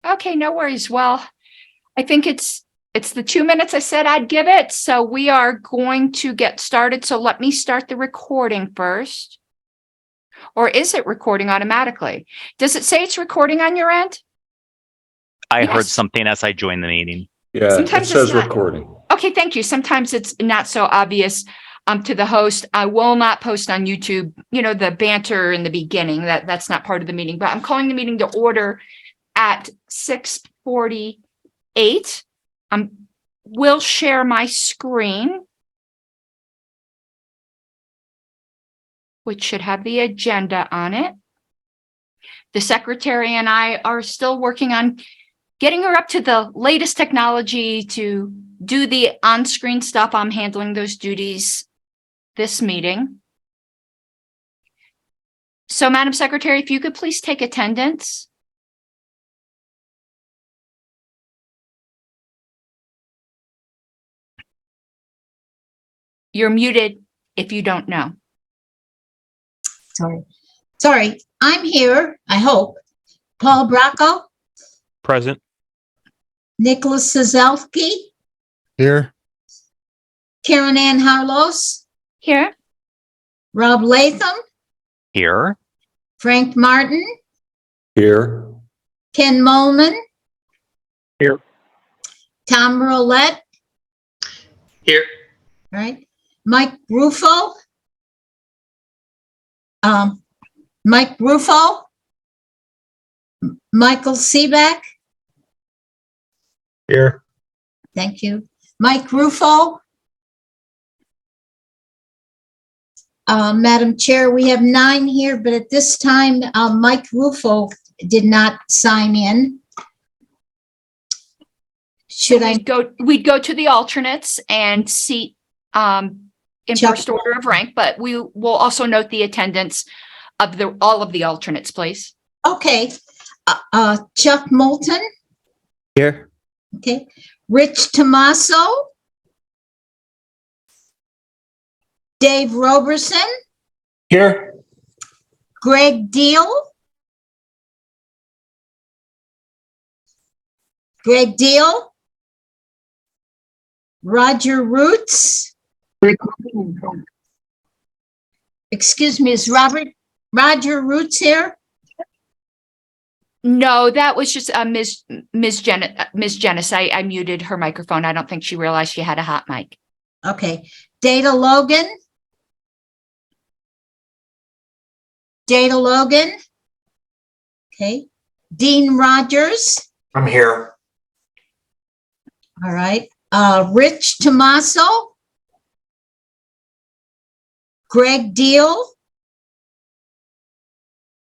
Okay, no worries. Well, I think it's the 2 minutes I said I'd give it. So we are going to get started. So let me start the recording first. Or is it recording automatically? Does it say it's recording on your end? I Yes. heard something as I joined the meeting. Yeah, Sometimes it says it's not. recording. Okay, thank you. Sometimes it's not so obvious to the host. I will not post on YouTube, the banter in the beginning. That's not part of the meeting, but I'm calling the meeting to order at 6:48. Will share my screen, which should have the agenda on it. The secretary and I are still working on getting her up to the latest technology to do the on-screen stuff. I'm handling those duties this meeting. So, Madam Secretary, if you could please take attendance. You're muted if you don't know. Sorry. I'm here, I hope. Paul Bracco, Present. Nicholas Sazelski, Here. Karen Ann Harlos, Here. Rob Latham, Here. Frank Martin, Here. Ken Molman. Here. Tom Roulette. Here. All right. Mike Ruffo. Mike Ruffo. Michael Seebeck. Here. Thank you. Mike Ruffo. Madam Chair, we have 9 here, but at this time, Mike Ruffo did not sign in. Should I go? We'd go to the alternates and seat in Chuck. first order of rank, but we will also note the attendance of all of the alternates, please. Okay. Chuck Moulton. Here. Okay. Rich Tomaso. Dave Roberson. Here. Greg Deal. Greg Deal. Roger Roots. Excuse me, is Roger Roots here? No, that was just Ms. Janice. I muted her microphone. I don't think she realized she had a hot mic. Okay. Data Logan. Data Logan. Okay. Dean Rogers. I'm here. All right. Rich Tomaso. Greg Deal.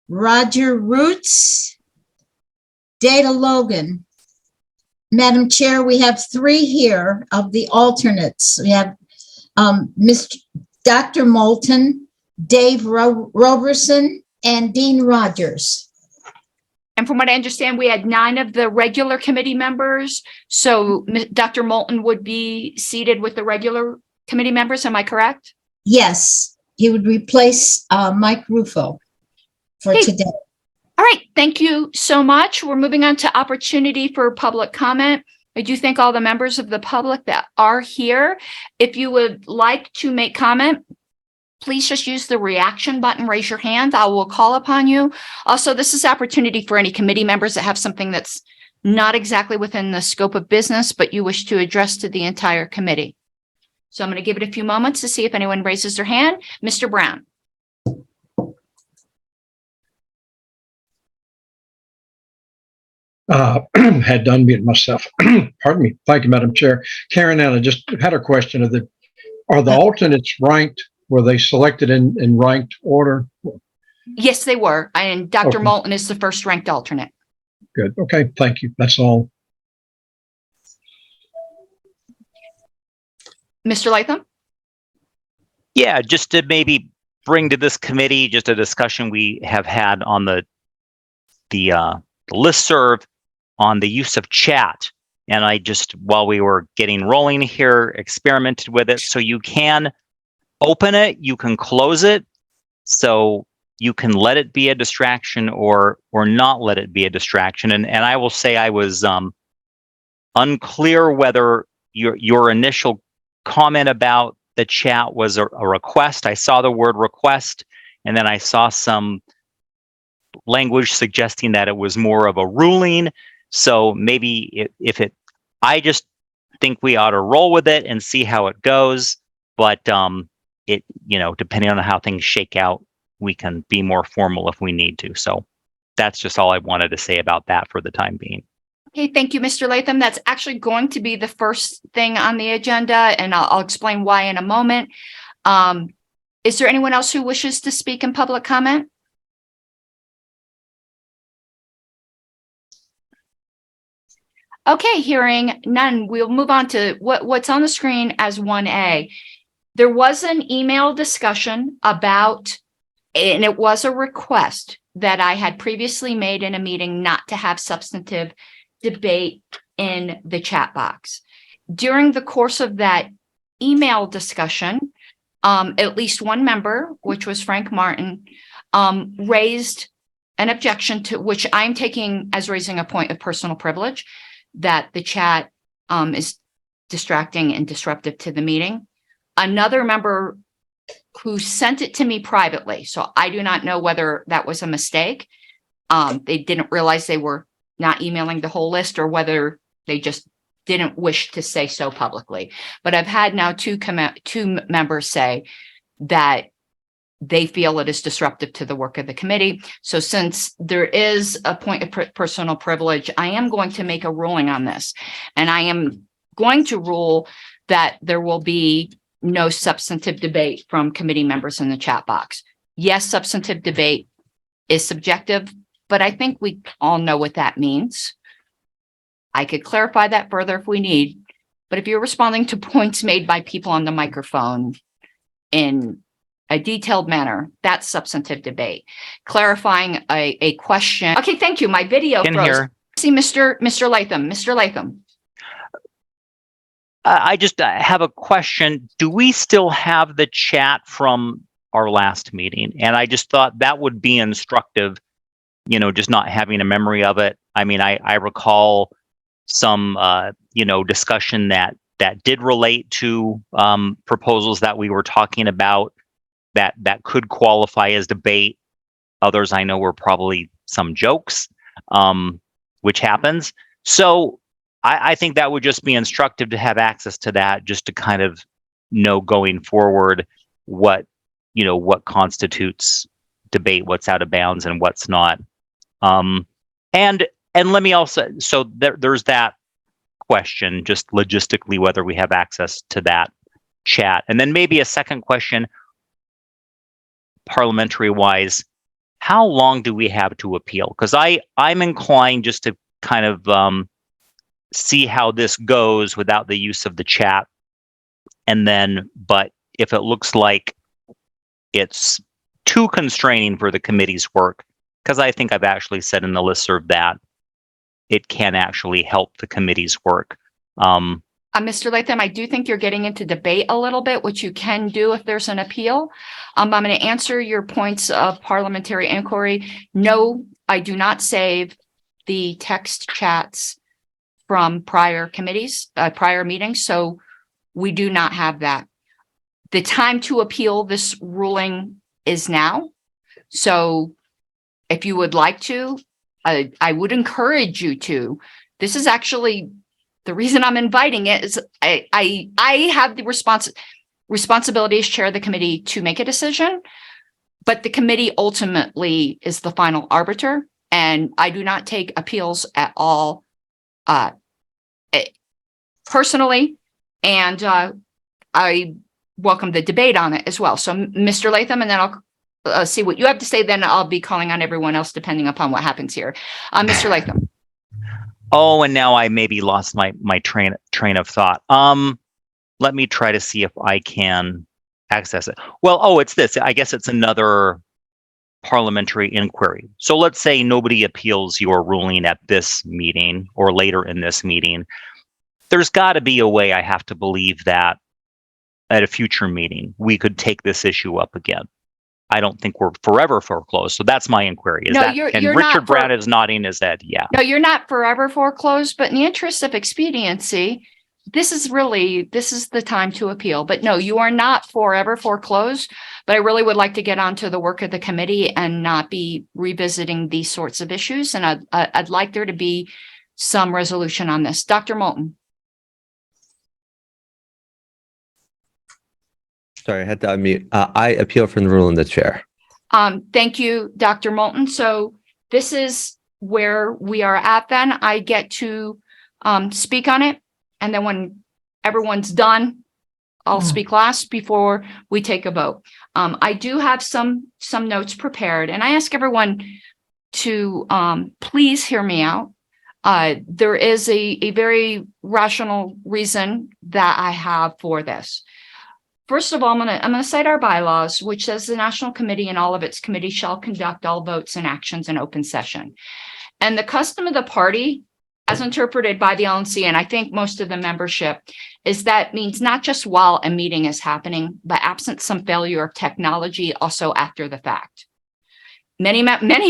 Roger Roots. Data Logan. Madam Chair, we have 3 here of the alternates. We have Dr. Moulton, Dave Roberson, and Dean Rogers. And from what I understand, we had 9 of the regular committee members. So Dr. Moulton would be seated with the regular committee members. Am I correct? Yes, he would replace Mike Ruffo for today. All right. Thank you so much. We're moving on to opportunity for public comment. I do thank all the members of the public that are here. If you would like to make comment, please just use the reaction button, raise your hand. I will call upon you. Also, this is opportunity for any committee members that have something that's not exactly within the scope of business, but you wish to address to the entire committee. So I'm going to give it a few moments to see if anyone raises their hand. Mr. Brown. Had done muted myself. Pardon me. Thank you, Madam Chair. Karen Ann, I just had a question. Are the alternates ranked? Were they selected in ranked order? Yes, they were. And Dr. Okay. Moulton is the first ranked alternate. Good. Okay. Thank you. That's all. Mr. Latham? Yeah, just to maybe bring to this committee just a discussion we have had on the listserv on the use of chat. And I just, while we were getting rolling here, experimented with it. So you can open it, you can close it. So you can let it be a distraction or not let it be a distraction. And I will say I was unclear whether your initial comment about the chat was a request. I saw the word request, and then I saw some language suggesting that it was more of a ruling. So maybe I just think we ought to roll with it and see how it goes. But depending on how things shake out, we can be more formal if we need to. So that's just all I wanted to say about that for the time being. Okay, thank you, Mr. Latham. That's actually going to be the first thing on the agenda, and I'll explain why in a moment. Is there anyone else who wishes to speak in public comment? Okay, hearing none, we'll move on to what's on the screen as 1A. There was an email discussion about, and it was a request that I had previously made in a meeting not to have substantive debate in the chat box. During the course of that email discussion, at least one member, which was Frank Martin, raised an objection to which I'm taking as raising a point of personal privilege, that the chat is distracting and disruptive to the meeting. Another member who sent it to me privately, so I do not know whether that was a mistake. They didn't realize they were not emailing the whole list, or whether they just didn't wish to say so publicly. But I've had now two members say that they feel it is disruptive to the work of the committee. So since there is a point of personal privilege, I am going to make a ruling on this. And I am going to rule that there will be no substantive debate from committee members in the chat box. Yes, substantive debate is subjective, but I think we all know what that means. I could clarify that further if we need, but if you're responding to points made by people on the microphone in a detailed manner, that's substantive debate. Clarifying a question. Okay, thank you. My video froze. See, Mr. Latham. Mr. Latham. I just have a question. Do we still have the chat from our last meeting? And I just thought that would be instructive, just not having a memory of it. I mean, I recall some, discussion that did relate to proposals that we were talking about that could qualify as debate. Others I know were probably some jokes, which happens. So I think that would just be instructive to have access to that, just to kind of know going forward what constitutes debate, what's out of bounds and what's not. And let me also, so there's that question, just logistically, whether we have access to that chat. And then maybe a second question, parliamentary wise, how long do we have to appeal? Because I'm inclined just to kind of see how this goes without the use of the chat. And then, but if it looks like it's too constraining for the committee's work, because I think I've actually said in the listserv that it can actually help the committee's work. Mr. Latham, I do think you're getting into debate a little bit, which you can do if there's an appeal. I'm going to answer your points of parliamentary inquiry. No, I do not save the text chats from prior committees, prior meetings. So we do not have that. The time to appeal this ruling is now. So if you would like to, I would encourage you to. This is actually the reason I'm inviting it is I have the responsibility as chair of the committee to make a decision, but the committee ultimately is the final arbiter, and I do not take appeals at all personally, and I welcome the debate on it as well. So Mr. Latham, and then I'll see what you have to say, then I'll be calling on everyone else depending upon what happens here. Mr. Latham. Oh, and now I maybe lost my train of thought. Let me try to see if I can access it. Well, it's this. I guess it's another parliamentary inquiry. So let's say nobody appeals your ruling at this meeting or later in this meeting. There's got to be a way, I have to believe, that at a future meeting we could take this issue up again. I don't think we're forever foreclosed. So that's my inquiry. Is No, that, you're and not Richard Brown is nodding his head. Yeah. No, you're not forever foreclosed, but in the interest of expediency, this is the time to appeal. But no, you are not forever foreclosed. But I really would like to get onto the work of the committee and not be revisiting these sorts of issues. And I'd like there to be some resolution on this. Dr. Moulton. Sorry, I had to unmute. I appeal from the rule in the chair. Thank you, Dr. Moulton. So this is where we are at then. I get to speak on it. And then when everyone's done, I'll speak last before we take a vote. I do have some notes prepared, and I ask everyone to please hear me out. There is a very rational reason that I have for this. First of all, I'm gonna cite our bylaws, which says the National Committee and all of its committees shall conduct all votes and actions in open session. And the custom of the party, as interpreted by the LNC, and I think most of the membership, is that means not just while a meeting is happening, but absent some failure of technology, also after the fact. Many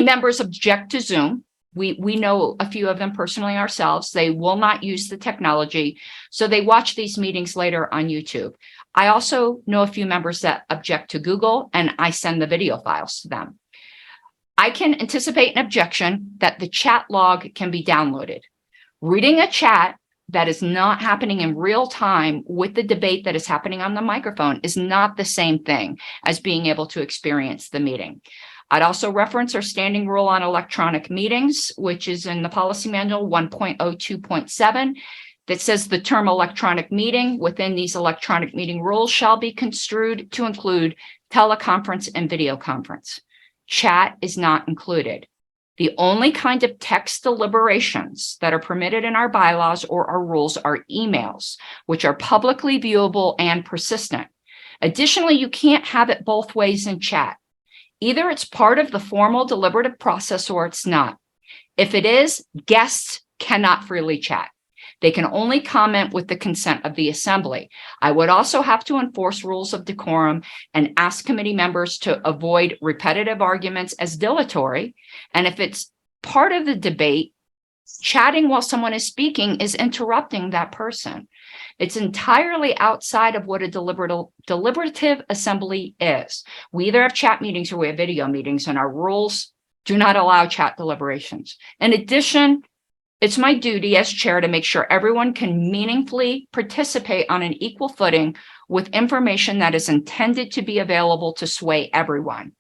members object to Zoom. We know a few of them personally ourselves. They will not use the technology, so they watch these meetings later on YouTube. I also know a few members that object to Google, and I send the video files to them. I can anticipate an objection that the chat log can be downloaded. Reading a chat that is not happening in real time with the debate that is happening on the microphone is not the same thing as being able to experience the meeting. I'd also reference our standing rule on electronic meetings, which is in the policy manual 1.02.7, that says the term electronic meeting within these electronic meeting rules shall be construed to include teleconference and video conference. Chat is not included. The only kind of text deliberations that are permitted in our bylaws or our rules are emails, which are publicly viewable and persistent. Additionally, you can't have it both ways in chat. Either it's part of the formal deliberative process or it's not. If it is, guests cannot freely chat. They can only comment with the consent of the assembly. I would also have to enforce rules of decorum and ask committee members to avoid repetitive arguments as dilatory. And if it's part of the debate, chatting while someone is speaking is interrupting that person. It's entirely outside of what a deliberative assembly is. We either have chat meetings or we have video meetings, and our rules do not allow chat deliberations. In addition, it's my duty as chair to make sure everyone can meaningfully participate on an equal footing with information that is intended to be available to sway everyone.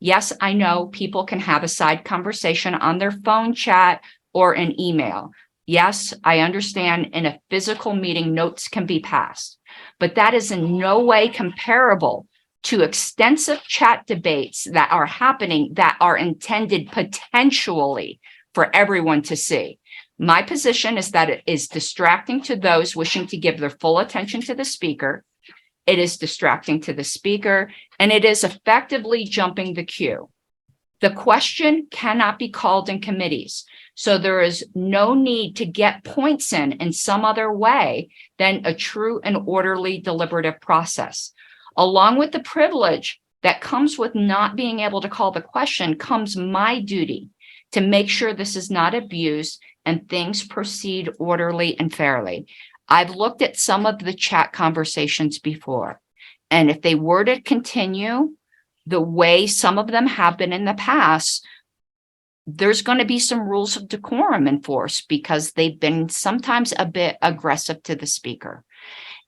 Yes, I know people can have a side conversation on their phone chat or an email. Yes, I understand in a physical meeting, notes can be passed, but that is in no way comparable to extensive chat debates that are happening that are intended potentially for everyone to see. My position is that it is distracting to those wishing to give their full attention to the speaker. It is distracting to the speaker, and it is effectively jumping the queue. The question cannot be called in committees, so there is no need to get points in some other way than a true and orderly deliberative process. Along with the privilege that comes with not being able to call the question comes my duty to make sure this is not abused and things proceed orderly and fairly. I've looked at some of the chat conversations before, and if they were to continue the way some of them have been in the past, there's going to be some rules of decorum enforced because they've been sometimes a bit aggressive to the speaker.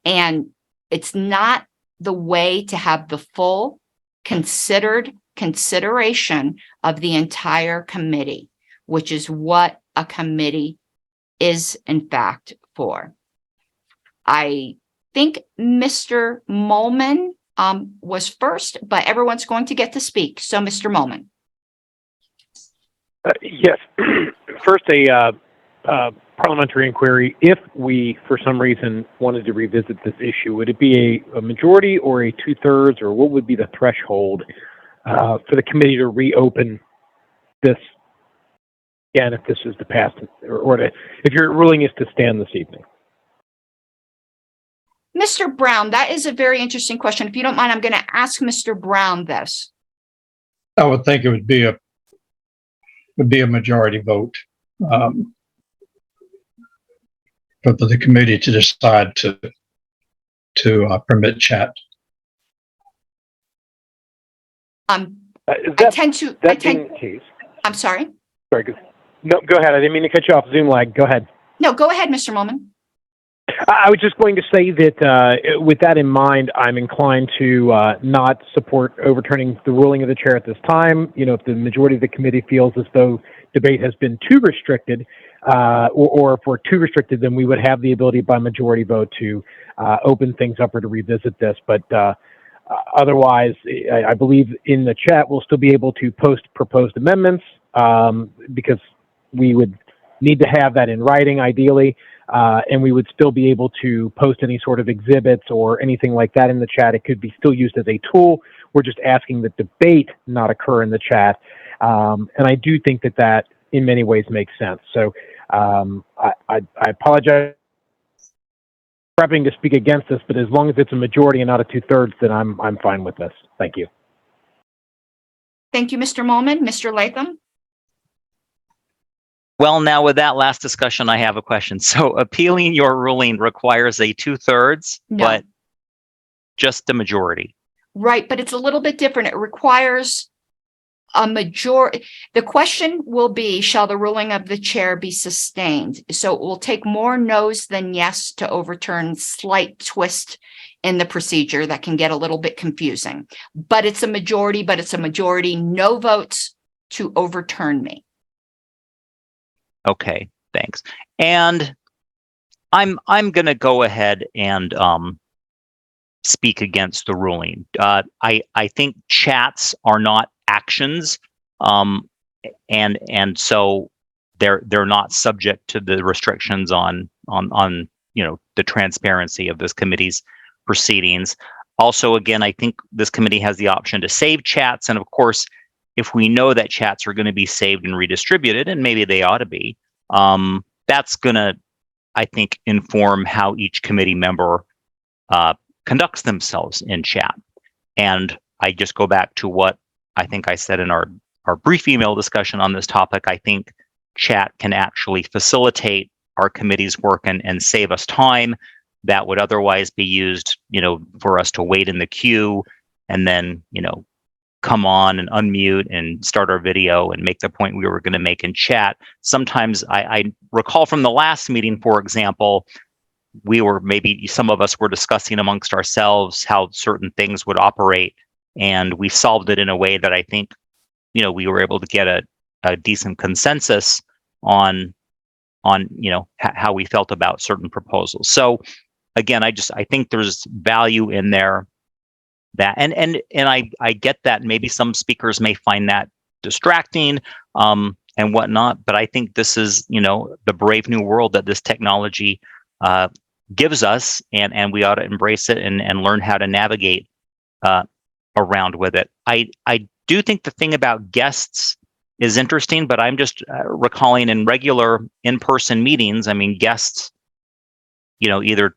And it's not the way to have the full consideration of the entire committee, which is what a committee is in fact for. I think Mr. Molman was first, but everyone's going to get to speak. So Mr. Molman. Yes. First, a parliamentary inquiry. If we, for some reason, wanted to revisit this issue, would it be a majority or a 2/3, or what would be the threshold for the committee to reopen this? Again, if this is to pass, or if your ruling is to stand this evening. Mr. Brown, that is a very interesting question. If you don't mind, I'm going to ask Mr. Brown this. I would think it would be a majority vote for the committee to decide to permit chat. Is I that, tend to, that being the case? I'm sorry. Sorry, no, go ahead. I didn't mean to cut you off. Zoom lag. Go ahead. No, go ahead, Mr. Molman. I was just going to say that with that in mind, I'm inclined to not support overturning the ruling of the chair at this time. You know, if the majority of the committee feels as though debate has been too restricted, or if we're too restricted, then we would have the ability by majority vote to open things up or to revisit this. But otherwise, I believe in the chat we'll still be able to post proposed amendments because we would need to have that in writing, ideally. And we would still be able to post any sort of exhibits or anything like that in the chat. It could be still used as a tool. We're just asking that debate not occur in the chat. And I do think that that in many ways makes sense. So I apologize for prepping to speak against this, but as long as it's a majority and not a 2/3, then I'm fine with this. Thank you. Thank you, Mr. Molman. Mr. Latham? Well, now with that last discussion, I have a question. So appealing your ruling requires a 2/3, No. but just the majority. Right, but it's a little bit different. It requires a majority. The question will be, shall the ruling of the chair be sustained? So it will take more no's than yes to overturn, slight twist in the procedure that can get a little bit confusing. But it's a majority, no votes to overturn me. Okay, thanks. And I'm going to go ahead and speak against the ruling. I think chats are not actions, and so they're not subject to the restrictions on the transparency of this committee's proceedings. Also, again, I think this committee has the option to save chats, and of course, if we know that chats are going to be saved and redistributed, and maybe they ought to be, that's going to, I think, inform how each committee member conducts themselves in chat. And I just go back to what I think I said in our brief email discussion on this topic. I think chat can actually facilitate our committee's work and save us time that would otherwise be used, for us to wait in the queue and then, come on and unmute and start our video and make the point we were going to make in chat. Sometimes I recall from the last meeting, for example, some of us were discussing amongst ourselves how certain things would operate, and we solved it in a way that I think, we were able to get a decent consensus on how we felt about certain proposals. So again, I think there's value in there. That and I get that maybe some speakers may find that distracting and whatnot, but I think this is the brave new world that this technology gives us, and we ought to embrace it and learn how to navigate around with it. I do think the thing about guests is interesting, but I'm just recalling in regular in-person meetings, guests, either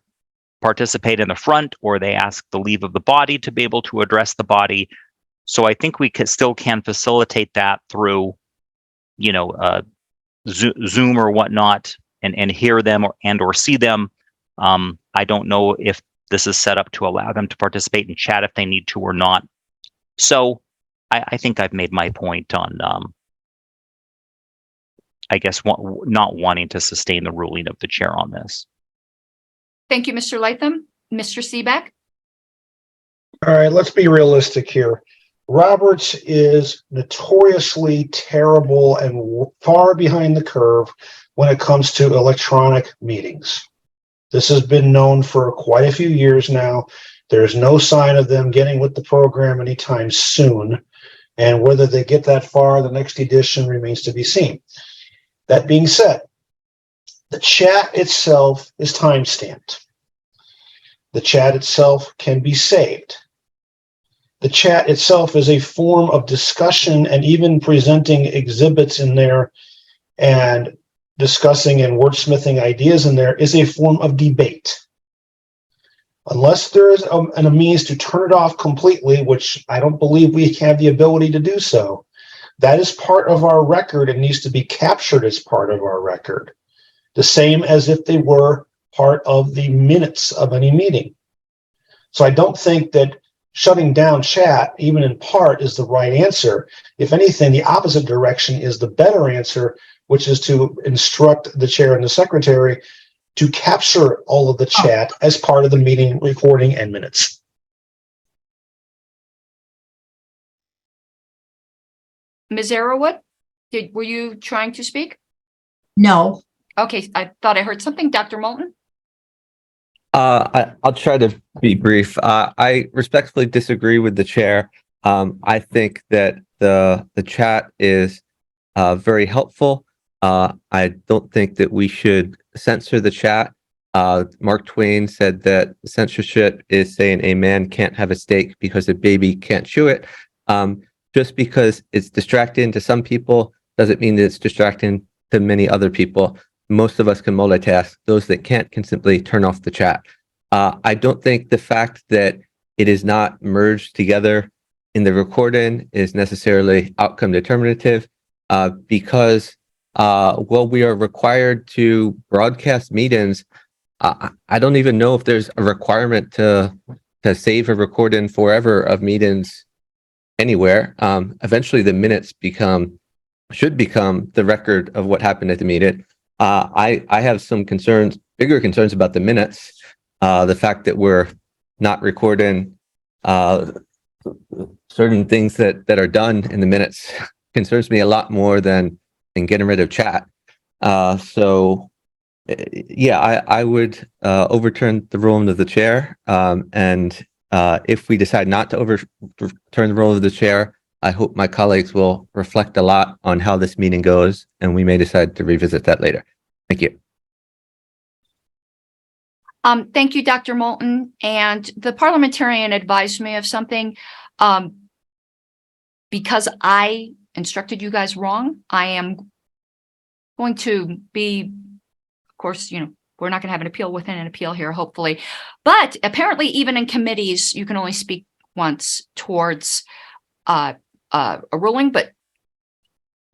participate in the front or they ask the leave of the body to be able to address the body. So I think we still can facilitate that through, Zoom or whatnot, and hear them or see them. I don't know if this is set up to allow them to participate in chat if they need to or not. So I think I've made my point on, I guess, not wanting to sustain the ruling of the chair on this. Thank you, Mr. Latham. Mr. Seebeck? All right, let's be realistic here. Roberts is notoriously terrible and far behind the curve when it comes to electronic meetings. This has been known for quite a few years now. There's no sign of them getting with the program anytime soon. And whether they get that far, the next edition remains to be seen. That being said, the chat itself is time-stamped. The chat itself can be saved. The chat itself is a form of discussion, and even presenting exhibits in there and discussing and wordsmithing ideas in there is a form of debate. Unless there is a means to turn it off completely, which I don't believe we have the ability to do so, that is part of our record and needs to be captured as part of our record. The same as if they were part of the minutes of any meeting. So I don't think that shutting down chat, even in part, is the right answer. If anything, the opposite direction is the better answer, which is to instruct the chair and the secretary to capture all of the chat as part of the meeting recording and minutes. Ms. Arrowood, were you trying to speak? No. Okay, I thought I heard something. Dr. Moulton? I'll try to be brief. I respectfully disagree with the chair. I think that the chat is very helpful. I don't think that we should censor the chat. Mark Twain said that censorship is saying a man can't have a steak because a baby can't chew it. Just because it's distracting to some people doesn't mean that it's distracting to many other people. Most of us can multitask. Those that can't can simply turn off the chat. I don't think the fact that it is not merged together in the recording is necessarily outcome determinative, because while we are required to broadcast meetings, I don't even know if there's a requirement to save a recording forever of meetings anywhere. Eventually the minutes should become the record of what happened at the meeting. I have some bigger concerns about the minutes. The fact that we're not recording certain things that are done in the minutes concerns me a lot more than getting rid of chat. So yeah, I would overturn the ruling of the chair. And if we decide not to overturn the rule of the chair, I hope my colleagues will reflect a lot on how this meeting goes, and we may decide to revisit that later. Thank you. Thank you, Dr. Moulton. And the parliamentarian advised me of something. Because I instructed you guys wrong, I am going to be, of course, we're not going to have an appeal within an appeal here, hopefully. But apparently, even in committees, you can only speak once towards a ruling. But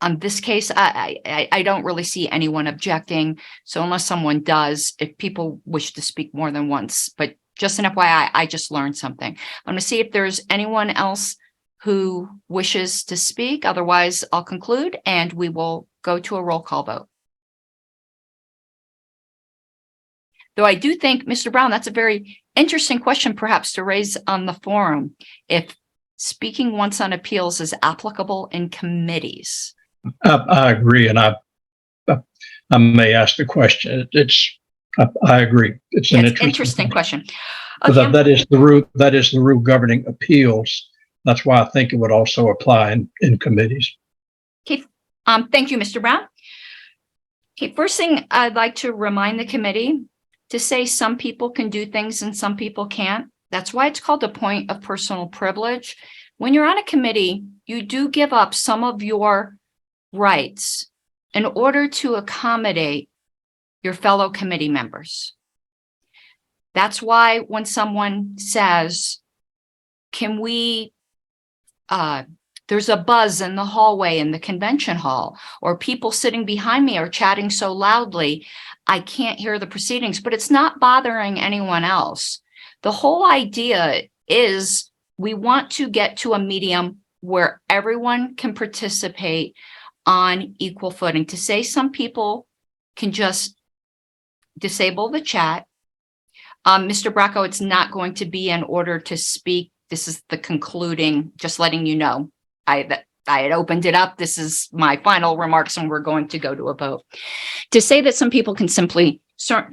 on this case, I don't really see anyone objecting. So unless someone does, if people wish to speak more than once, but just an FYI, I just learned something. I'm going to see if there's anyone else who wishes to speak. Otherwise, I'll conclude and we will go to a roll call vote. Though I do think, Mr. Brown, that's a very interesting question perhaps to raise on the forum. If speaking once on appeals is applicable in committees. I agree, and I may ask the question. I agree. It's an interesting question. Okay. That is the root. That is the rule governing appeals. That's why I think it would also apply in committees. Okay. Thank you, Mr. Brown. Okay. First thing I'd like to remind the committee to say some people can do things and some people can't. That's why it's called a point of personal privilege. When you're on a committee, you do give up some of your rights in order to accommodate your fellow committee members. That's why when someone says, can we, there's a buzz in the hallway in the convention hall, or people sitting behind me are chatting so loudly, I can't hear the proceedings, but it's not bothering anyone else. The whole idea is we want to get to a medium where everyone can participate on equal footing. To say some people can just disable the chat. Mr. Bracco, it's not going to be in order to speak. This is the concluding, just letting you know. I had opened it up. This is my final remarks, and we're going to go to a vote. To say that some people can simply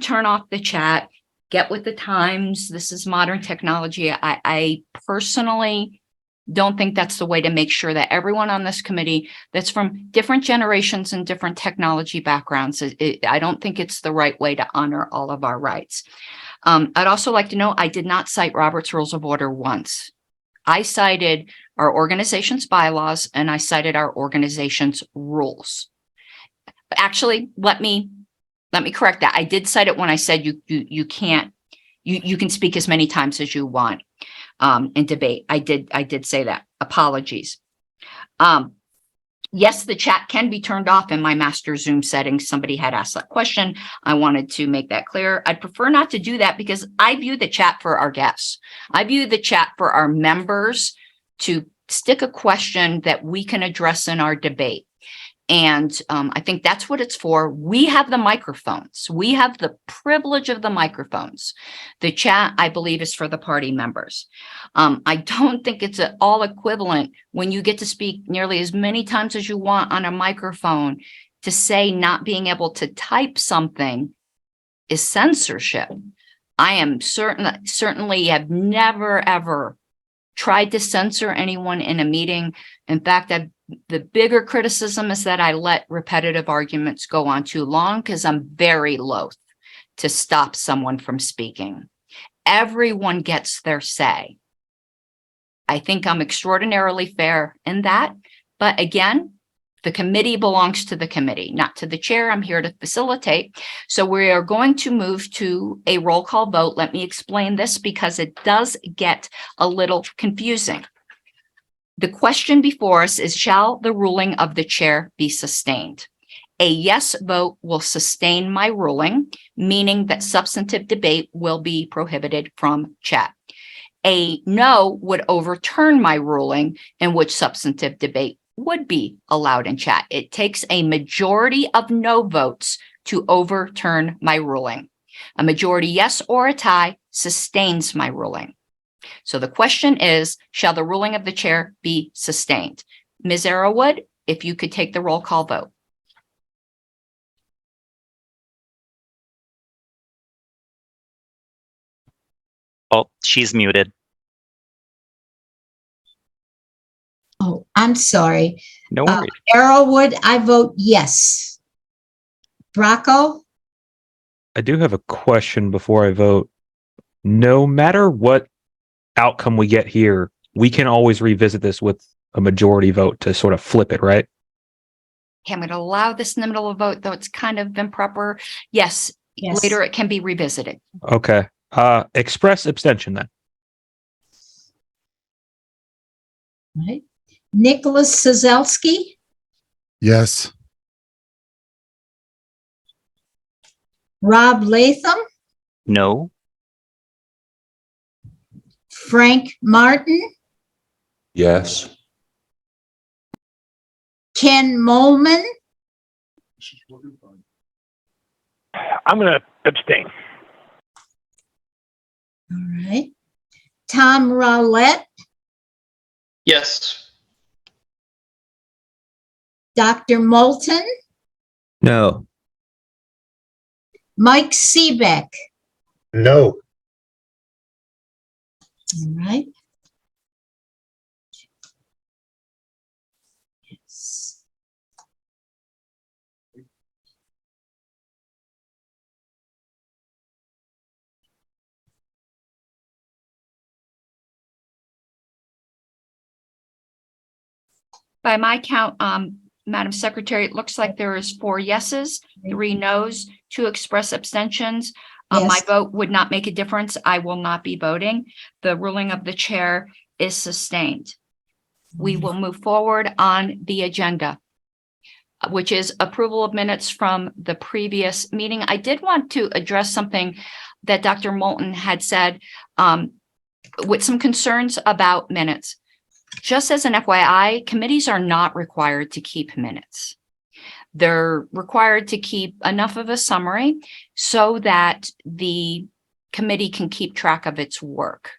turn off the chat, get with the times, this is modern technology. I personally don't think that's the way to make sure that everyone on this committee that's from different generations and different technology backgrounds, I don't think it's the right way to honor all of our rights. I'd also like to know, I did not cite Robert's Rules of Order once. I cited our organization's bylaws and I cited our organization's rules. But actually, let me correct that. I did cite it when I said you can't You can speak as many times as you want in debate. I did say that. Apologies. Yes, the chat can be turned off in my master Zoom settings. Somebody had asked that question. I wanted to make that clear. I'd prefer not to do that because I view the chat for our guests. I view the chat for our members to stick a question that we can address in our debate. And I think that's what it's for. We have the microphones. We have the privilege of the microphones. The chat, I believe, is for the party members. I don't think it's at all equivalent when you get to speak nearly as many times as you want on a microphone to say not being able to type something is censorship. I am certainly have never, ever tried to censor anyone in a meeting. In fact, the bigger criticism is that I let repetitive arguments go on too long because I'm very loath to stop someone from speaking. Everyone gets their say. I think I'm extraordinarily fair in that. But again, the committee belongs to the committee, not to the chair. I'm here to facilitate. So we are going to move to a roll call vote. Let me explain this because it does get a little confusing. The question before us is, shall the ruling of the chair be sustained? A yes vote will sustain my ruling, meaning that substantive debate will be prohibited from chat. A no would overturn my ruling, in which substantive debate would be allowed in chat. It takes a majority of no votes to overturn my ruling. A majority yes or a tie sustains my ruling. So the question is, shall the ruling of the chair be sustained? Ms. Arrowood, if you could take the roll call vote. Oh, she's muted. Oh, I'm sorry. No worries. Arrowwood, I vote yes. Bracco? I do have a question before I vote. No matter what outcome we get here, we can always revisit this with a majority vote to sort of flip it, right? Okay, I'm going to allow this in the middle of the vote, though it's kind of improper. Yes, Yes. later it can be revisited. Okay. Express abstention then. Right. Nicholas Sozelski? Yes. Rob Latham? No. Frank Martin? Yes. Ken Molman? I'm going to abstain. All right. Tom Rowlett? Yes. Dr. Moulton? No. Mike Seebeck? No. All right. Yes. By my count, Madam Secretary, it looks like there is 4 yeses, 3 nos, 2 express abstentions. My Yes. vote would not make a difference. I will not be voting. The ruling of the chair is sustained. We will move forward on the agenda, which is approval of minutes from the previous meeting. I did want to address something that Dr. Moulton had said with some concerns about minutes. Just as an FYI, committees are not required to keep minutes. They're required to keep enough of a summary so that the committee can keep track of its work.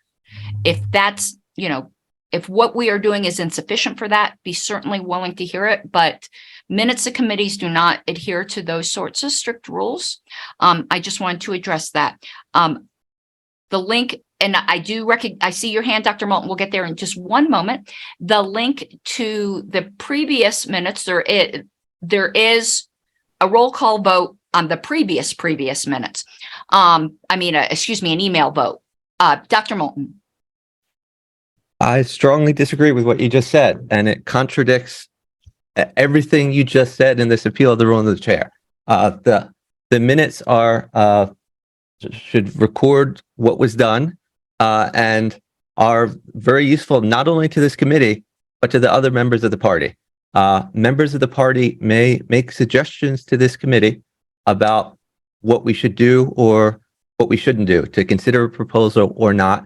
If that's, if what we are doing is insufficient for that, be certainly willing to hear it. But minutes of committees do not adhere to those sorts of strict rules. I just wanted to address that. The link, and I see your hand, Dr. Moulton. We'll get there in just one moment. The link to the previous minutes, there is a roll call vote on the previous minutes. An email vote. Dr. Moulton. I strongly disagree with what you just said, and it contradicts everything you just said in this appeal of the ruling of the chair. The minutes are should record what was done and are very useful not only to this committee, but to the other members of the party. Members of the party may make suggestions to this committee about what we should do or what we shouldn't do, to consider a proposal or not.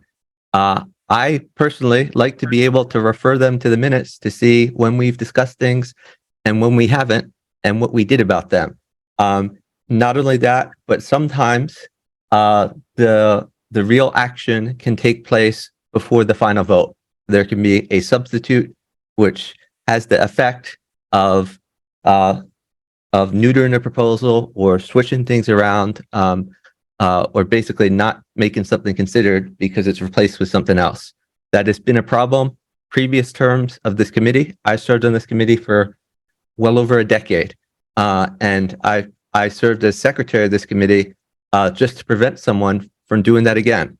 I personally like to be able to refer them to the minutes to see when we've discussed things and when we haven't and what we did about them. Not only that, but sometimes the real action can take place before the final vote. There can be a substitute which has the effect of neutering a proposal or switching things around, or basically not making something considered because it's replaced with something else. That has been a problem previous terms of this committee. I served on this committee for well over a decade, and I served as secretary of this committee just to prevent someone from doing that again.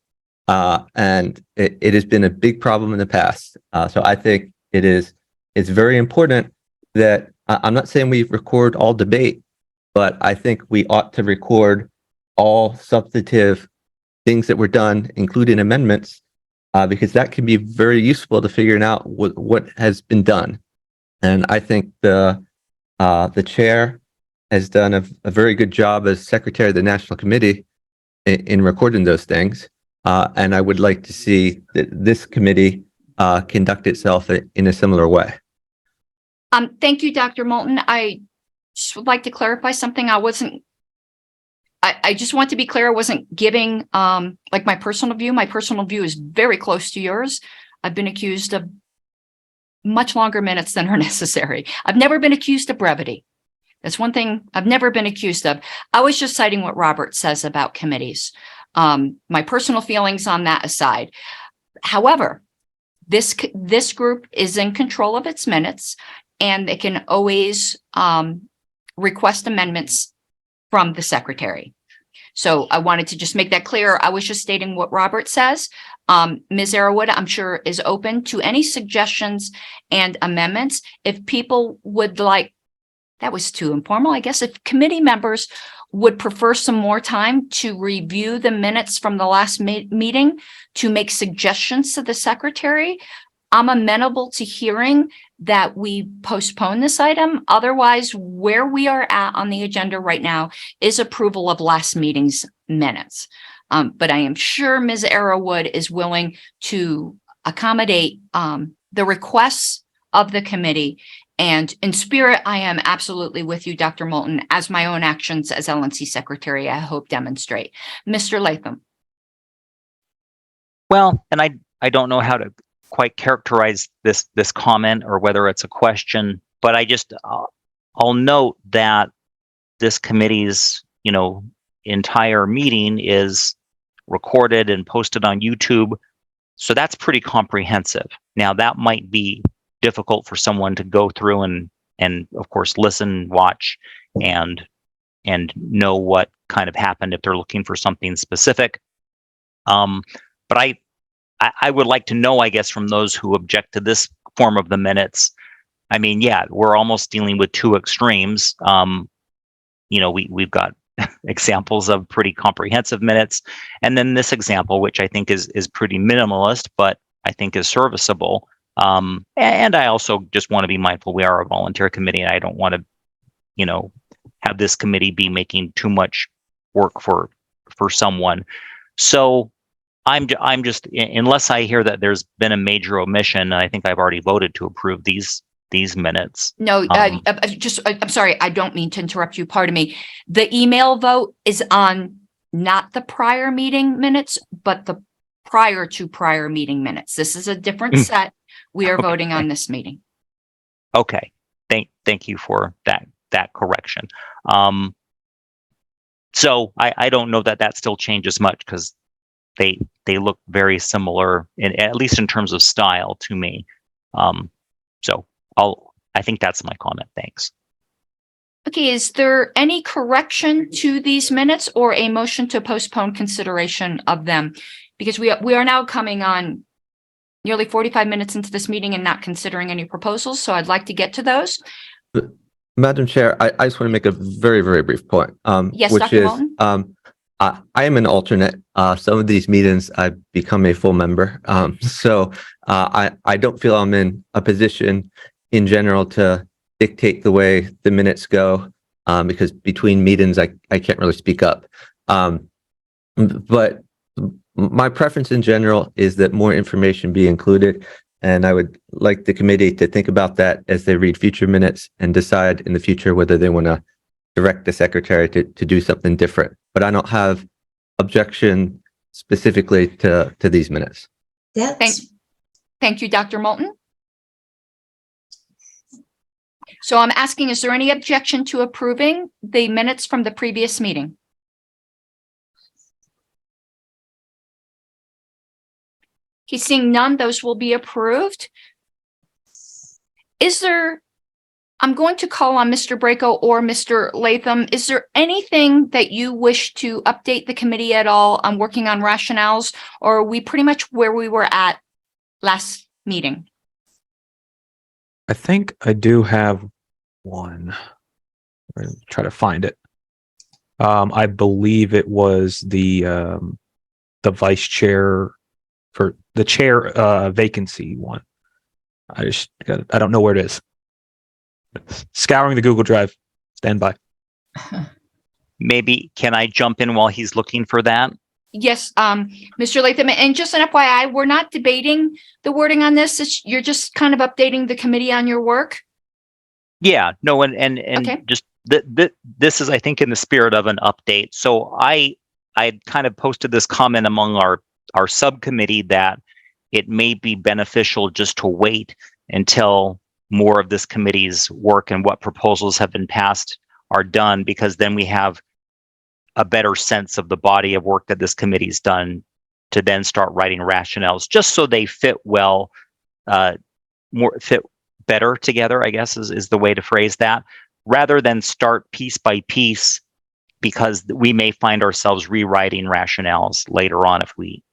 And it has been a big problem in the past. So I think it's very important that I'm not saying we record all debate, but I think we ought to record all substantive things that were done, including amendments, because that can be very useful to figuring out what has been done. And I think the chair has done a very good job as secretary of the National Committee in recording those things. And I would like to see this committee conduct itself in a similar way. Thank you, Dr. Moulton. I just would like to clarify something. I just want to be clear. I wasn't giving like my personal view. My personal view is very close to yours. I've been accused of much longer minutes than are necessary. I've never been accused of brevity. That's one thing I've never been accused of. I was just citing what Robert says about committees. My personal feelings on that aside. However, this group is in control of its minutes, and they can always request amendments from the secretary. So I wanted to just make that clear. I was just stating what Robert says. Ms. Arrowood, I'm sure, is open to any suggestions and amendments. If people would like, that was too informal, I guess. If committee members would prefer some more time to review the minutes from the last meeting to make suggestions to the secretary, I'm amenable to hearing that we postpone this item. Otherwise, where we are at on the agenda right now is approval of last meeting's minutes. But I am sure Ms. Arrowood is willing to accommodate the requests of the committee. And in spirit, I am absolutely with you, Dr. Moulton, as my own actions as LNC secretary, I hope demonstrate. Mr. Latham. Well, and I don't know how to quite characterize this comment or whether it's a question, but I'll note that this committee's entire meeting is recorded and posted on YouTube, so that's pretty comprehensive. Now that might be difficult for someone to go through and of course listen, watch, and know what kind of happened if they're looking for something specific. But I would like to know, I guess, from those who object to this form of the minutes. I mean, yeah, we're almost dealing with two extremes. We've got examples of pretty comprehensive minutes, and then this example, which I think is pretty minimalist, but I think is serviceable. And I also just want to be mindful we are a volunteer committee, and I don't want to, have this committee be making too much work for someone. So I'm just, unless I hear that there's been a major omission, I think I've already voted to approve these minutes. No, I'm sorry. I don't mean to interrupt you. Pardon me. The email vote is on not the prior meeting minutes, but the prior to prior meeting minutes. This is a different set. We are voting on this meeting. Okay. Thank you for that correction. So I don't know that still changes much, because they look very similar, at least in terms of style, to me. So I think that's my comment. Thanks. Okay, is there any correction to these minutes or a motion to postpone consideration of them? Because we are now coming on nearly 45 minutes into this meeting and not considering any proposals. So I'd like to get to those. Madam Chair, I just want to make a very, very brief point. Yes, which Dr. is, Moulton? I am an alternate. Some of these meetings I've become a full member. I don't feel I'm in a position in general to dictate the way the minutes go, because between meetings I can't really speak up. But my preference in general is that more information be included, and I would like the committee to think about that as they read future minutes and decide in the future whether they want to direct the secretary to do something different. But I don't have objection specifically to these minutes. Thank you, Dr. Moulton. So I'm asking, is there any objection to approving the minutes from the previous meeting? He's seeing none, those will be approved. I'm going to call on Mr. Braco or Mr. Latham. Is there anything that you wish to update the committee at all on working on rationales, or are we pretty much where we were at last meeting? I think I do have one. I'm gonna try to find it. I believe it was the vice chair for the chair vacancy one. I don't know where it is. Scouring the Google Drive. Stand by. Maybe can I jump in while he's looking for that? Yes, Mr. Latham, and just an FYI, we're not debating the wording on this. You're just kind of updating the committee on your work. Yeah, no, and Okay. just this is, I think, in the spirit of an update. So I kind of posted this comment among our subcommittee that it may be beneficial just to wait until more of this committee's work and what proposals have been passed are done, because then we have a better sense of the body of work that this committee's done to then start writing rationales, just so they fit well, fit better together, I guess is the way to phrase that, rather than start piece by piece, because we may find ourselves rewriting rationales later on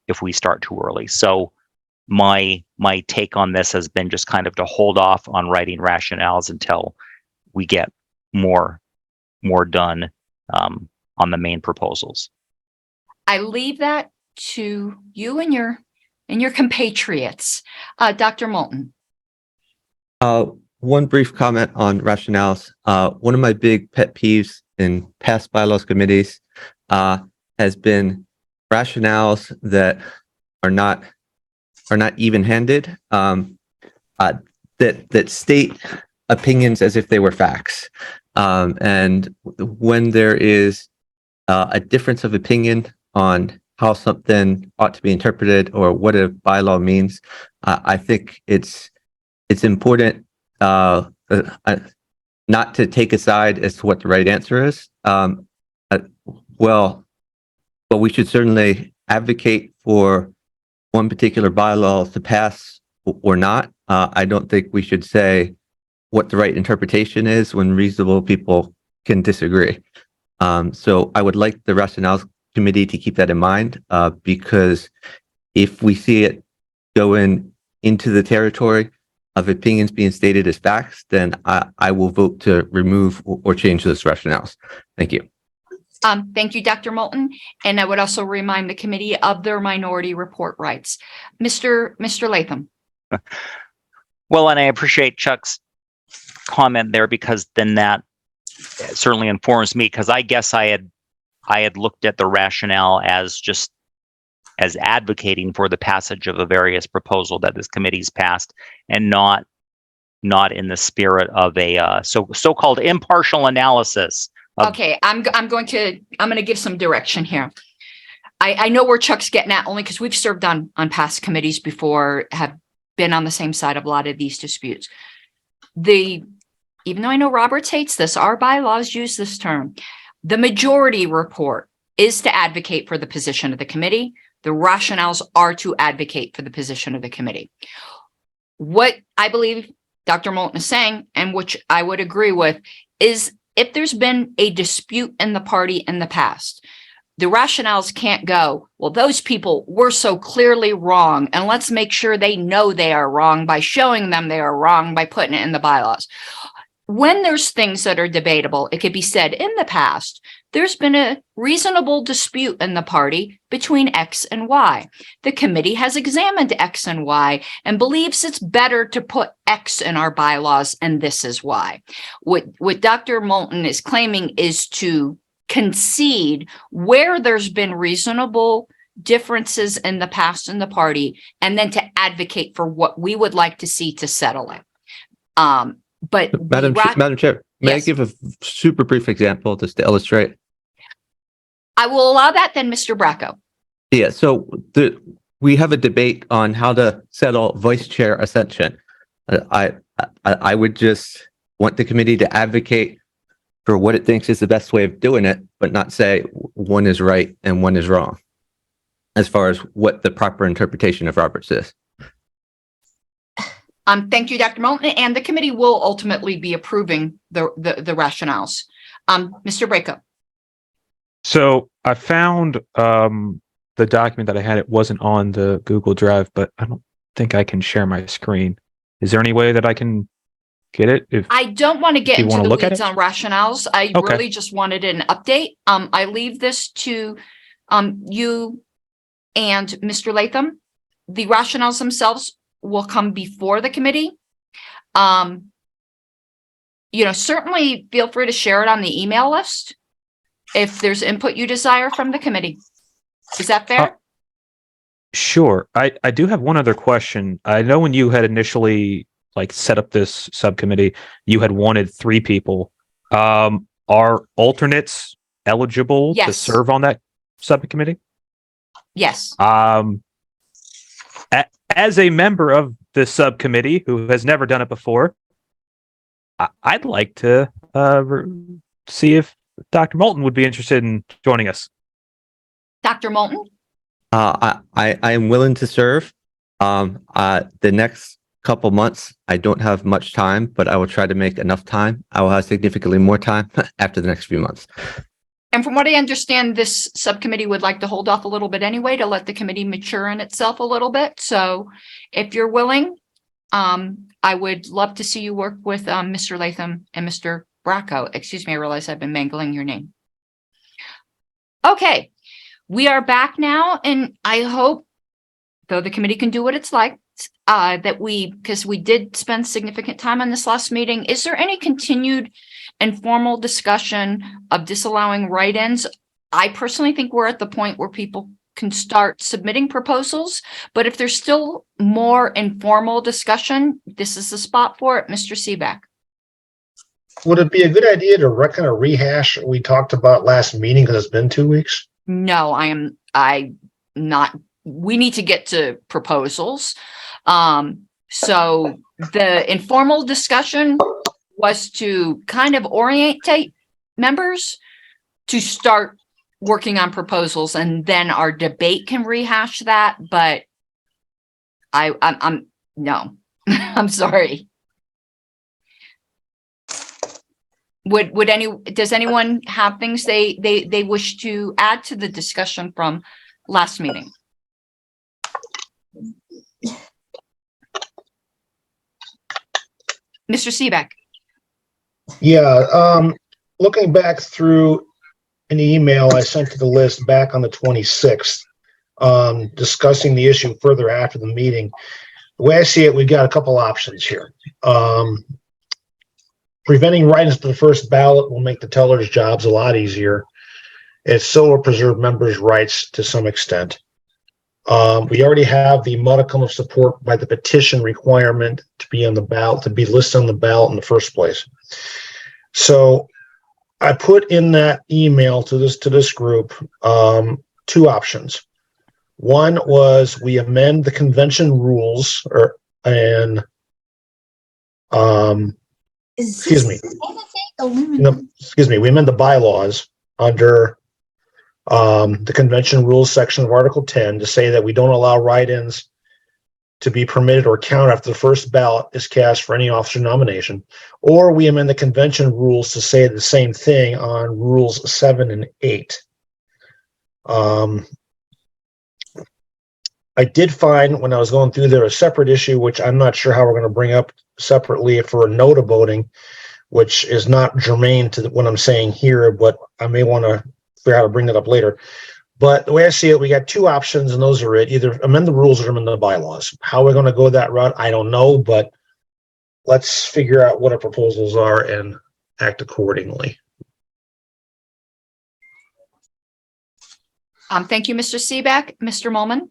if we start too early. So my take on this has been just kind of to hold off on writing rationales until we get more done on the main proposals. I leave that to you and your compatriots. Dr. Moulton. One brief comment on rationales. One of my big pet peeves in past bylaws committees has been rationales that are not even-handed, that state opinions as if they were facts. And when there is a difference of opinion on how something ought to be interpreted or what a bylaw means, I think it's important not to take a side as to what the right answer is. But we should certainly advocate for one particular bylaw to pass or not. I don't think we should say what the right interpretation is when reasonable people can disagree. So I would like the rationale committee to keep that in mind, because if we see it going into the territory of opinions being stated as facts, then I will vote to remove or change those rationales. Thank you. Thank you, Dr. Moulton. And I would also remind the committee of their minority report rights. Mr. Latham. Well, and I appreciate Chuck's comment there, because then that certainly informs me, because I guess I had looked at the rationale as just as advocating for the passage of a various proposal that this committee's passed, and not in the spirit of a so-called impartial analysis. Okay, I'm going to give some direction here. I know where Chuck's getting at, only because we've served on past committees before, have been on the same side of a lot of these disputes. Even though I know Roberts hates this, our bylaws use this term. The majority report is to advocate for the position of the committee. The rationales are to advocate for the position of the committee. What I believe Dr. Moulton is saying, and which I would agree with, is if there's been a dispute in the party in the past, the rationales can't go, well, those people were so clearly wrong, and let's make sure they know they are wrong by showing them they are wrong by putting it in the bylaws. When there's things that are debatable, it could be said in the past, there's been a reasonable dispute in the party between X and Y. The committee has examined X and Y and believes it's better to put X in our bylaws, and this is why. What Dr. Moulton is claiming is to concede where there's been reasonable differences in the past in the party, and then to advocate for what we would like to see to settle it. But Madam Chair, may I Yes. give a super brief example just to illustrate? I will allow that then, Mr. Bracco. Yeah, so we have a debate on how to settle vice chair ascension. I would just want the committee to advocate for what it thinks is the best way of doing it, but not say one is right and one is wrong, as far as what the proper interpretation of Roberts is. Thank you, Dr. Moulton, and the committee will ultimately be approving the rationales. Mr. Bracco. So I found the document that I had. It wasn't on the Google Drive, but I don't think I can share my screen. Is there any way that I can get it? If I don't want to get Do you into wanna the look at weeds it? on rationales. I Okay. really just wanted an update. I leave this to you and Mr. Latham. The rationales themselves will come before the committee. Certainly feel free to share it on the email list if there's input you desire from the committee. Is that fair? Sure. I do have one other question. I know when you had initially set up this subcommittee, you had wanted 3 people. Are alternates eligible to Yes. serve on that subcommittee? Yes. As a member of this subcommittee who has never done it before, I'd like to see if Dr. Moulton would be interested in joining us. Dr. Moulton? I am willing to serve. The next couple months, I don't have much time, but I will try to make enough time. I will have significantly more time after the next few months. And from what I understand, this subcommittee would like to hold off a little bit anyway to let the committee mature in itself a little bit. So if you're willing, I would love to see you work with Mr. Latham and Mr. Bracco. Excuse me, I realize I've been mangling your name. Okay, we are back now, and I hope, though the committee can do what it's like, because we did spend significant time on this last meeting. Is there any continued informal discussion of disallowing write-ins? I personally think we're at the point where people can start submitting proposals, but if there's still more informal discussion, this is the spot for it. Mr. Seebeck. Would it be a good idea to kind of rehash what we talked about last meeting because it's been 2 weeks? No, I'm not. We need to get to proposals. So the informal discussion was to kind of orientate members to start working on proposals, and then our debate can rehash that. But I'm no, I'm sorry. Does anyone have things they wish to add to the discussion from last meeting? Mr. Seebeck. Yeah, looking back through an email I sent to the list back on the 26th, discussing the issue further after the meeting. The way I see it, we've got a couple options here. Preventing write-ins to the first ballot will make the tellers' jobs a lot easier. It still will preserve members' rights to some extent. We already have the modicum of support by the petition requirement to be on the ballot, to be listed on the ballot in the first place. So I put in that email to this group 2 options. One was we amend the convention rules, excuse me, we amend the bylaws under the convention rules section of Article 10 to say that we don't allow write-ins to be permitted or count after the first ballot is cast for any officer nomination, or we amend the convention rules to say the same thing on rules 7 and 8. I did find when I was going through there a separate issue, which I'm not sure how we're going to bring up separately for a no to voting, which is not germane to what I'm saying here, but I may want to figure out how to bring that up later. But the way I see it, we got two options, and those are it. Either amend the rules or amend the bylaws. How we're going to go that route, I don't know, but let's figure out what our proposals are and act accordingly. Thank you, Mr. Seebeck. Mr. Molman?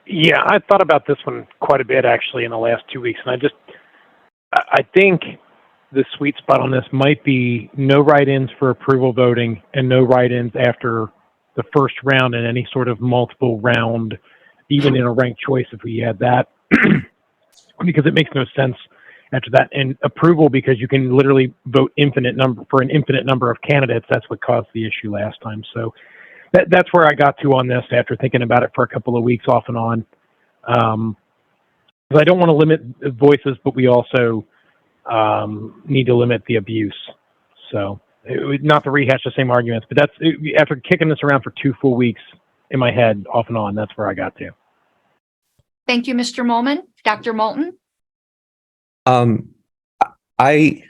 Yeah, I thought about this one quite a bit actually in the last 2 weeks, and I think the sweet spot on this might be no write-ins for approval voting and no write-ins after the first round in any sort of multiple round, even in a ranked choice if we had that, because it makes no sense after that. And approval, because you can literally vote an infinite number of candidates. That's what caused the issue last time. So that's where I got to on this after thinking about it for a couple of weeks off and on. Because I don't want to limit voices, but we also need to limit the abuse. So not to rehash the same arguments, but that's after kicking this around for 2 full weeks in my head off and on, that's where I got to. Thank you, Mr. Molman. Dr. Moulton? I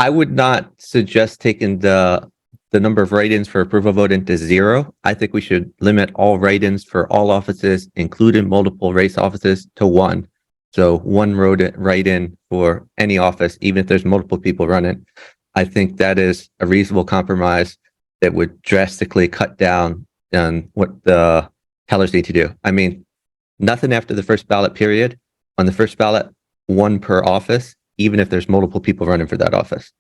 would not suggest taking the number of write-ins for approval voting to 0. I think we should limit all write-ins for all offices, including multiple race offices, to 1. So 1 write-in for any office, even if there's multiple people running. I think that is a reasonable compromise that would drastically cut down on what the tellers need to do. I mean, nothing after the first ballot period. On the first ballot, 1 per office, even if there's multiple people running for that office.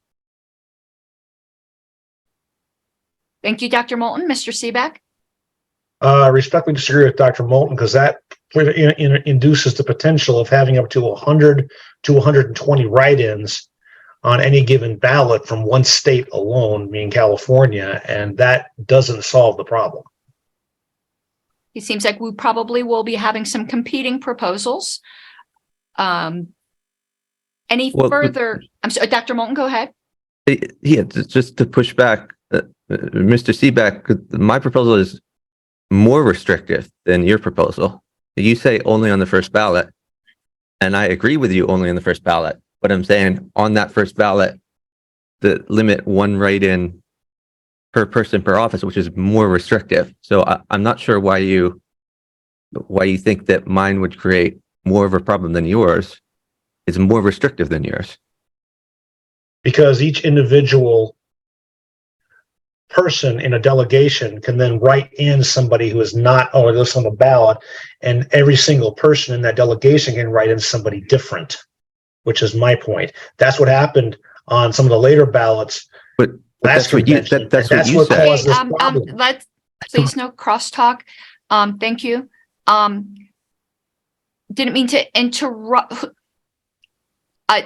Thank you, Dr. Moulton. Mr. Seebeck? I respectfully disagree with Dr. Moulton because that induces the potential of having up to 100 to 120 write-ins on any given ballot from one state alone, meaning California, and that doesn't solve the problem. It seems like we probably will be having some competing proposals. Any further? I'm sorry, Dr. Moulton, go ahead. Yeah, just to push back, Mr. Seebeck, my proposal is more restrictive than your proposal. You say only on the first ballot, and I agree with you only on the first ballot, but I'm saying on that first ballot, the limit 1 write-in per person per office, which is more restrictive. So I'm not sure why you think that mine would create more of a problem than yours. It's more restrictive than yours. Because each individual person in a delegation can then write in somebody who is not on the list on the ballot, and every single person in that delegation can write in somebody different, which is my point. That's what happened on some of the later ballots. But last that's what you convention, that's and what you what said. caused this problem. Let's please no crosstalk. Thank you. Didn't mean to interrupt.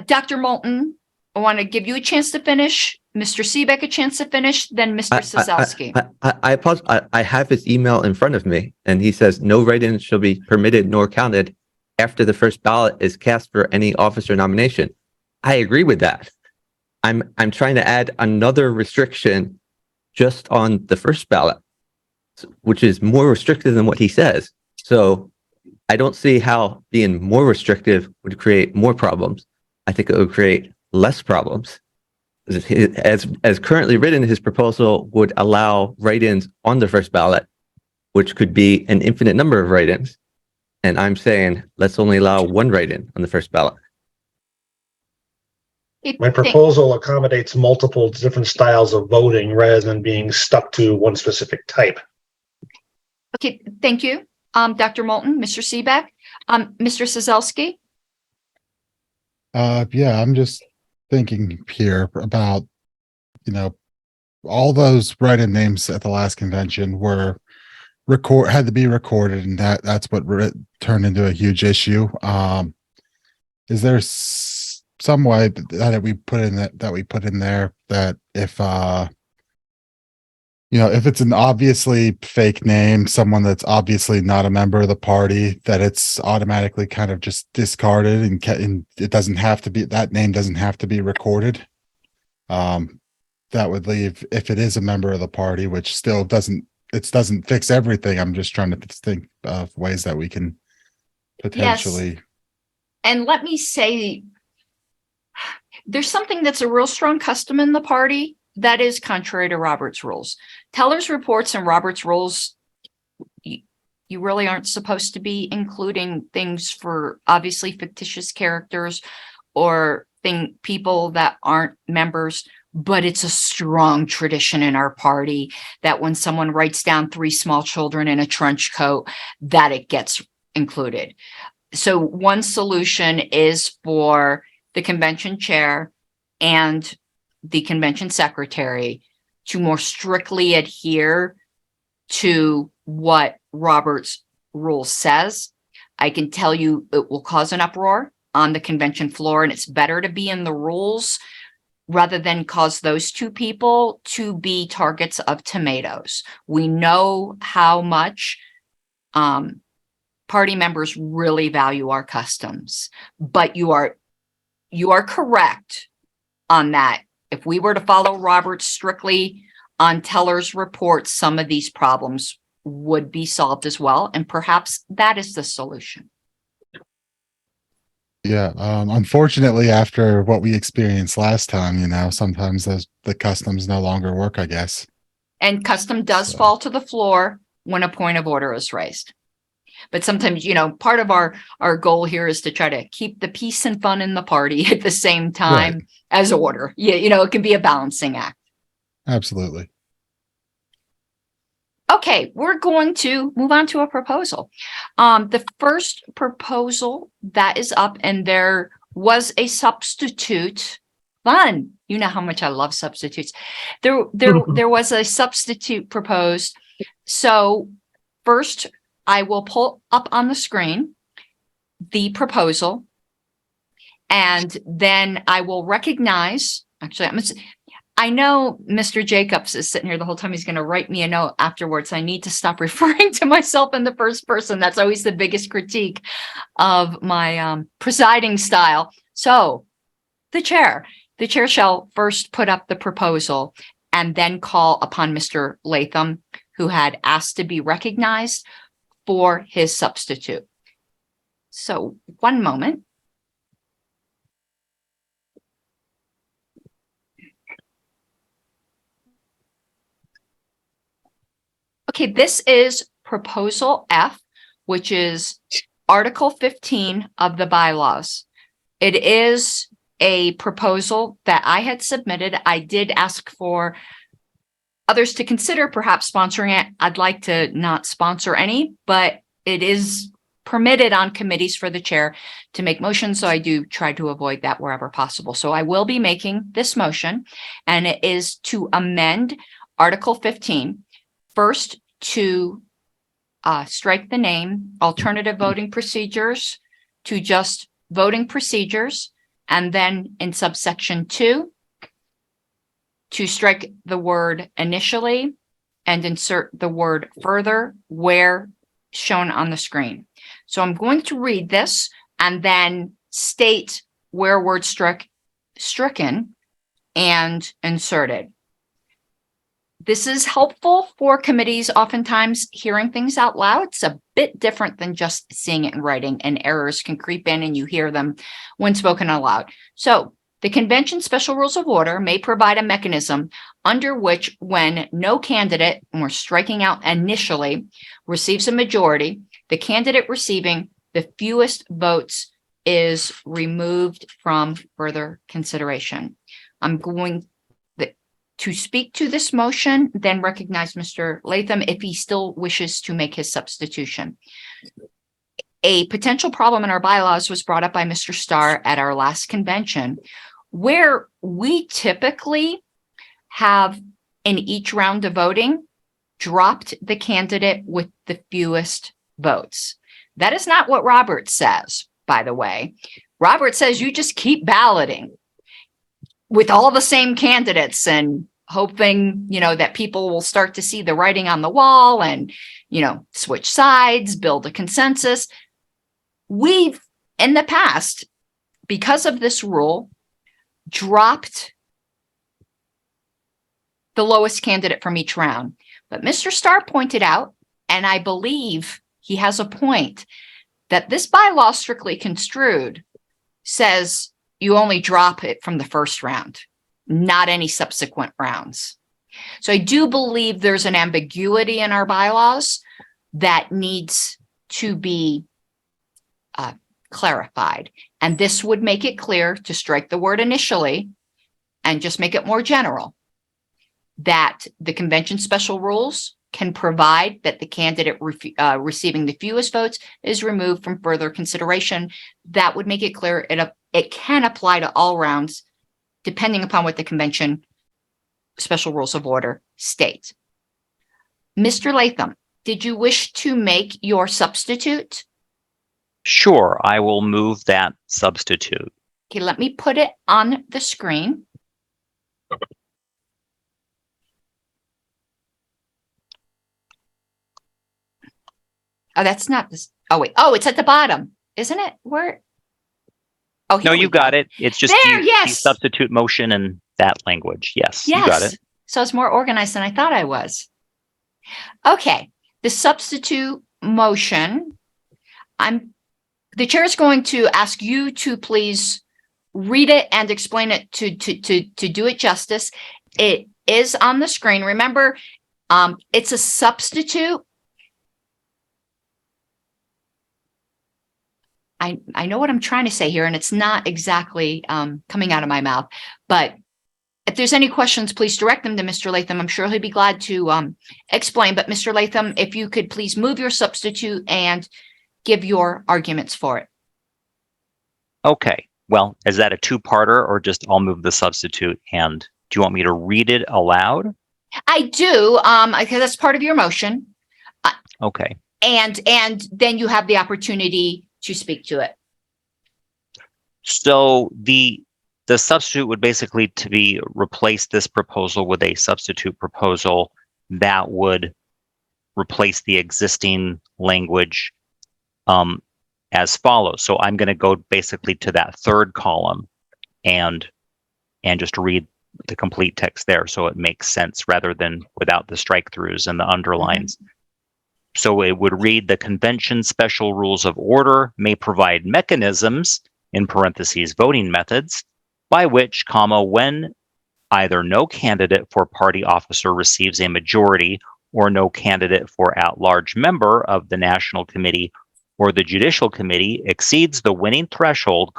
Dr. Moulton, I want to give you a chance to finish. Mr. Seebeck a chance to finish, then Mr. Sazowski. I apologize. I have his email in front of me, and he says no write-ins shall be permitted nor counted after the first ballot is cast for any officer nomination. I agree with that. I'm trying to add another restriction just on the first ballot, which is more restrictive than what he says. So I don't see how being more restrictive would create more problems. I think it would create less problems. As currently written, his proposal would allow write-ins on the first ballot, which could be an infinite number of write-ins. And I'm saying, let's only allow 1 write-in on the first ballot. My proposal accommodates multiple different styles of voting rather than being stuck to one specific type. Okay, thank you. Dr. Moulton, Mr. Seebeck, Mr. Sazowski. Yeah, I'm just thinking here about, all those write-in names at the last convention were had to be recorded, and that's what turned into a huge issue. Is there some way that we put in there that if if it's an obviously fake name, someone that's obviously not a member of the party, that it's automatically kind of just discarded and it doesn't have to be, that name doesn't have to be recorded. That would leave, if it is a member of the party, which still doesn't fix everything. I'm just trying to think of ways that we can potentially. Yes. And let me say, there's something that's a real strong custom in the party that is contrary to Robert's rules. Teller's reports and Robert's rules, you really aren't supposed to be including things for obviously fictitious characters or people that aren't members, but it's a strong tradition in our party that when someone writes down 3 small children in a trench coat, that it gets included. So one solution is for the convention chair and the convention secretary to more strictly adhere to what Robert's rule says. I can tell you it will cause an uproar on the convention floor, and it's better to be in the rules rather than cause those 2 people to be targets of tomatoes. We know how much party members really value our customs, but you are correct on that. If we were to follow Robert strictly on Teller's report, some of these problems would be solved as well. And perhaps that is the solution. Yeah. Unfortunately, after what we experienced last time, sometimes the customs no longer work, I guess. And custom does fall to the floor when a point of order is raised. But sometimes, part of our goal here is to try to keep the peace and fun in the party at the same time as order. Yeah, it can be a balancing act. Absolutely. Okay, we're going to move on to a proposal. The first proposal that is up, and there was a substitute. Fun. You know how much I love substitutes. There was a substitute proposed. So first, I will pull up on the screen the proposal, and then I will recognize, I know Mr. Jacobs is sitting here the whole time. He's going to write me a note afterwards. I need to stop referring to myself in the first person. That's always the biggest critique of my presiding style. So the chair shall first put up the proposal and then call upon Mr. Latham, who had asked to be recognized, for his substitute. So one moment. Okay, this is Proposal F, which is Article 15 of the bylaws. It is a proposal that I had submitted. I did ask for others to consider perhaps sponsoring it. I'd like to not sponsor any, but it is permitted on committees for the chair to make motions. So I do try to avoid that wherever possible. So I will be making this motion, and it is to amend Article 15. First, to strike the name alternative voting procedures to just voting procedures. And then in subsection 2, to strike the word initially and insert the word further where shown on the screen. So I'm going to read this and then state where words stricken and inserted. This is helpful for committees, oftentimes hearing things out loud. It's a bit different than just seeing it in writing, and errors can creep in and you hear them when spoken aloud. So the convention special rules of order may provide a mechanism under which when no candidate, and we're striking out initially, receives a majority, the candidate receiving the fewest votes is removed from further consideration. I'm going to speak to this motion, then recognize Mr. Latham if he still wishes to make his substitution. A potential problem in our bylaws was brought up by Mr. Starr at our last convention, where we typically have in each round of voting dropped the candidate with the fewest votes. That is not what Robert says, by the way. Robert says you just keep balloting with all the same candidates and hoping, that people will start to see the writing on the wall and, switch sides, build a consensus. We've, in the past, because of this rule, dropped the lowest candidate from each round. But Mr. Starr pointed out, and I believe he has a point, that this bylaw strictly construed says you only drop it from the first round, not any subsequent rounds. So I do believe there's an ambiguity in our bylaws that needs to be clarified. And this would make it clear to strike the word initially and just make it more general, that the convention special rules can provide that the candidate receiving the fewest votes is removed from further consideration. That would make it clear it can apply to all rounds, depending upon what the convention special rules of order state. Mr. Latham, did you wish to make your substitute? Sure, I will move that substitute. Okay, let me put it on the screen. Oh, that's not this. Oh, wait. Oh, it's at the bottom, isn't it? Where? Oh, No, you got it. It's just there. the Yes. substitute motion in that language. Yes, you got it. So it's more organized than I thought I was. Okay. The substitute motion. The chair is going to ask you to please read it and explain it to do it justice. It is on the screen. Remember, it's a substitute. I know what I'm trying to say here, and it's not exactly coming out of my mouth, but if there's any questions, please direct them to Mr. Latham. I'm sure he'll be glad to explain. But Mr. Latham, if you could please move your substitute and give your arguments for it. Okay. Well, is that a two-parter or just I'll move the substitute? And do you want me to read it aloud? I do, because that's part of your motion. Okay. And then you have the opportunity to speak to it. So the substitute would basically to be replace this proposal with a substitute proposal that would replace the existing language as follows. So I'm going to go basically to that third column and just read the complete text there so it makes sense rather than without the strike-throughs and the underlines. Mm-hmm. So it would read, the convention special rules of order may provide mechanisms, in parentheses, voting methods, by which, when either no candidate for party officer receives a majority or no candidate for at-large member of the National Committee or the Judicial Committee exceeds the winning threshold,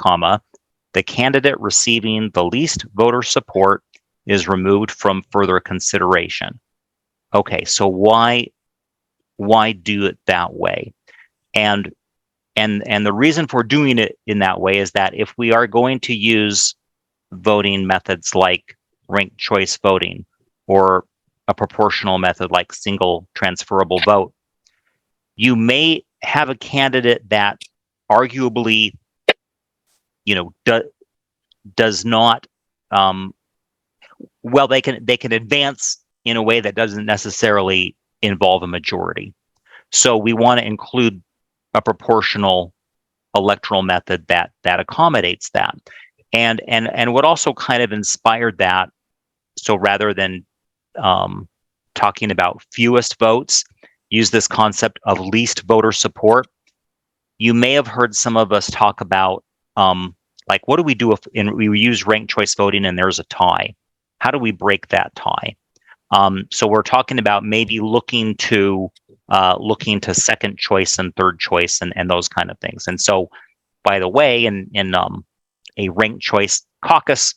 the candidate receiving the least voter support is removed from further consideration. Okay, so why do it that way? And the reason for doing it in that way is that if we are going to use voting methods like ranked choice voting or a proportional method like single transferable vote, you may have a candidate that arguably, does not, they can advance in a way that doesn't necessarily involve a majority. So we want to include a proportional electoral method that accommodates that. And what also kind of inspired that, so rather than talking about fewest votes, use this concept of least voter support. You may have heard some of us talk about like, what do we do if we use ranked choice voting and there's a tie? How do we break that tie? So we're talking about maybe looking to second choice and third choice and those kind of things. And so, by the way, in a ranked choice caucus,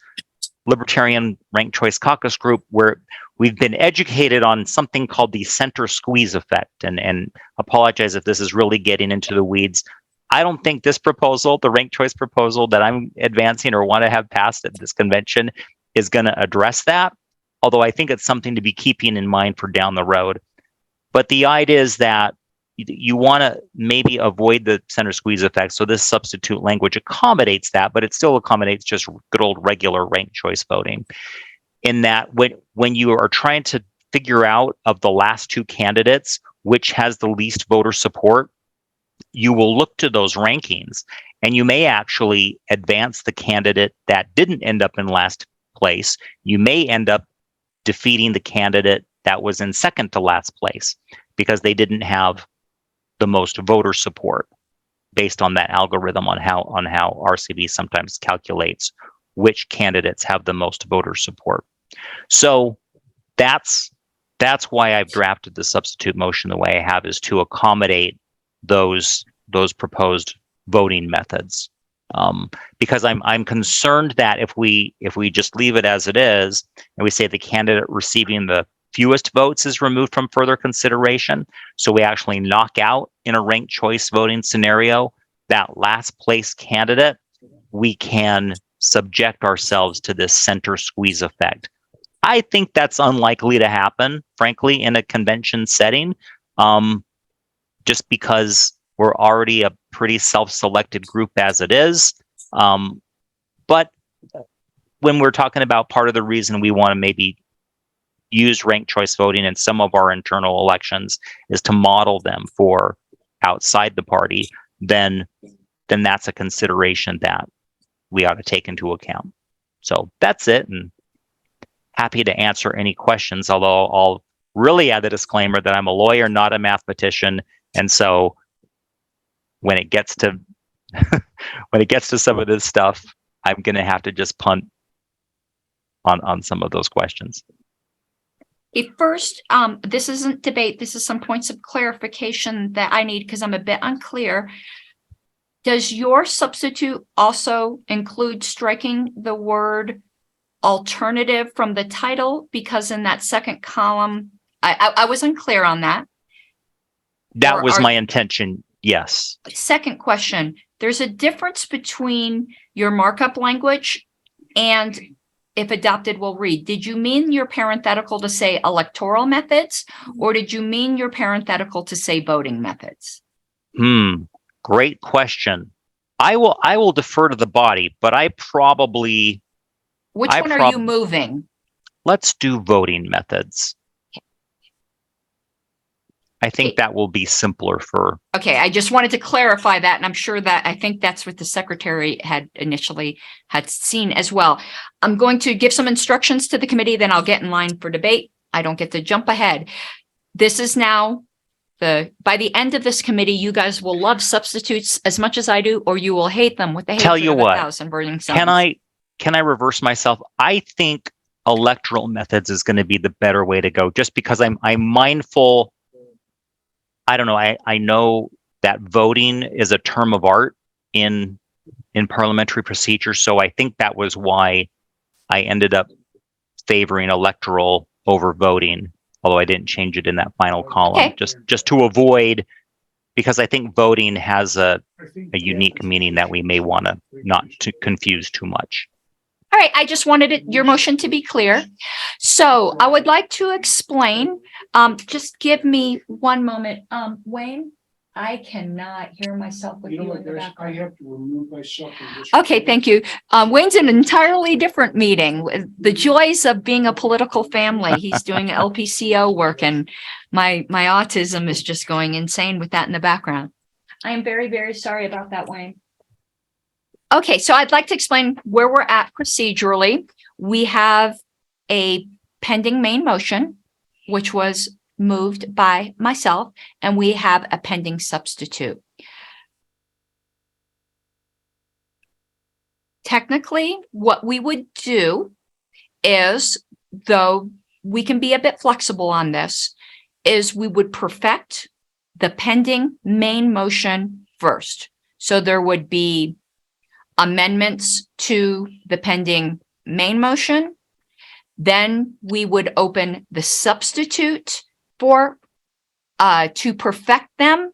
Libertarian ranked choice caucus group, where we've been educated on something called the center squeeze effect. And apologize if this is really getting into the weeds. I don't think this proposal, the ranked choice proposal that I'm advancing or want to have passed at this convention, is going to address that. Although I think it's something to be keeping in mind for down the road. But the idea is that you want to maybe avoid the center squeeze effect. So this substitute language accommodates that, but it still accommodates just good old regular ranked choice voting. In that when you are trying to figure out of the last two candidates, which has the least voter support, you will look to those rankings and you may actually advance the candidate that didn't end up in last place. You may end up defeating the candidate that was in second to last place because they didn't have the most voter support. based on that algorithm on how RCB sometimes calculates which candidates have the most voter support. So that's why I've drafted the substitute motion the way I have, is to accommodate those proposed voting methods. Because I'm concerned that if we just leave it as it is and we say the candidate receiving the fewest votes is removed from further consideration, so we actually knock out in a ranked choice voting scenario that last place candidate, we can subject ourselves to this center squeeze effect. I think that's unlikely to happen, frankly, in a convention setting, just because we're already a pretty self-selected group as it is. But when we're talking about part of the reason we want to maybe use ranked choice voting in some of our internal elections is to model them for outside the party, then that's a consideration that we ought to take into account. So that's it, and happy to answer any questions, although I'll really add the disclaimer that I'm a lawyer, not a mathematician, and so when it gets to some of this stuff, I'm going to have to just punt on some of those questions. First, this isn't debate. This is some points of clarification that I need because I'm a bit unclear. Does your substitute also include striking the word alternative from the title? Because in that second column, I was unclear on that. That was my intention. Yes. Second question, there's a difference between your markup language and if adopted will read. Did you mean your parenthetical to say electoral methods, or did you mean your parenthetical to say voting methods? Great question. I will defer to the body, but I probably... Which one are you moving? Let's do voting methods. I think that will be simpler for... Okay, I just wanted to clarify that, and I'm sure that I think that's what the secretary had initially had seen as well. I'm going to give some instructions to the committee, then I'll get in line for debate. I don't get to jump ahead. This is now by the end of this committee, you guys will love substitutes as much as I do, or you will hate them with the hatred of 1,000 burning suns. Can I reverse myself? I think electoral methods is going to be the better way to go, just because I'm mindful. I don't know. I know that voting is a term of art in parliamentary procedure, so I think that was why I ended up favoring electoral over voting, although I didn't change it in that final column, just to avoid, because I think voting has a unique meaning that we may want to not to confuse too much. All right, I just wanted your motion to be clear. So I would like to explain, just give me one moment. Wayne, I cannot hear myself with you in the background. I have to remove myself. Okay, thank you. Wayne's in an entirely different meeting. The joys of being a political family. He's doing LPCO work, and my autism is just going insane with that in the background. I am very, very sorry about that, Wayne. Okay, so I'd like to explain where we're at procedurally. We have a pending main motion, which was moved by myself, and we have a pending substitute. Technically, what we would do is, though we can be a bit flexible on this, is we would perfect the pending main motion first. So there would be amendments to the pending main motion. Then we would open the substitute for to perfect them.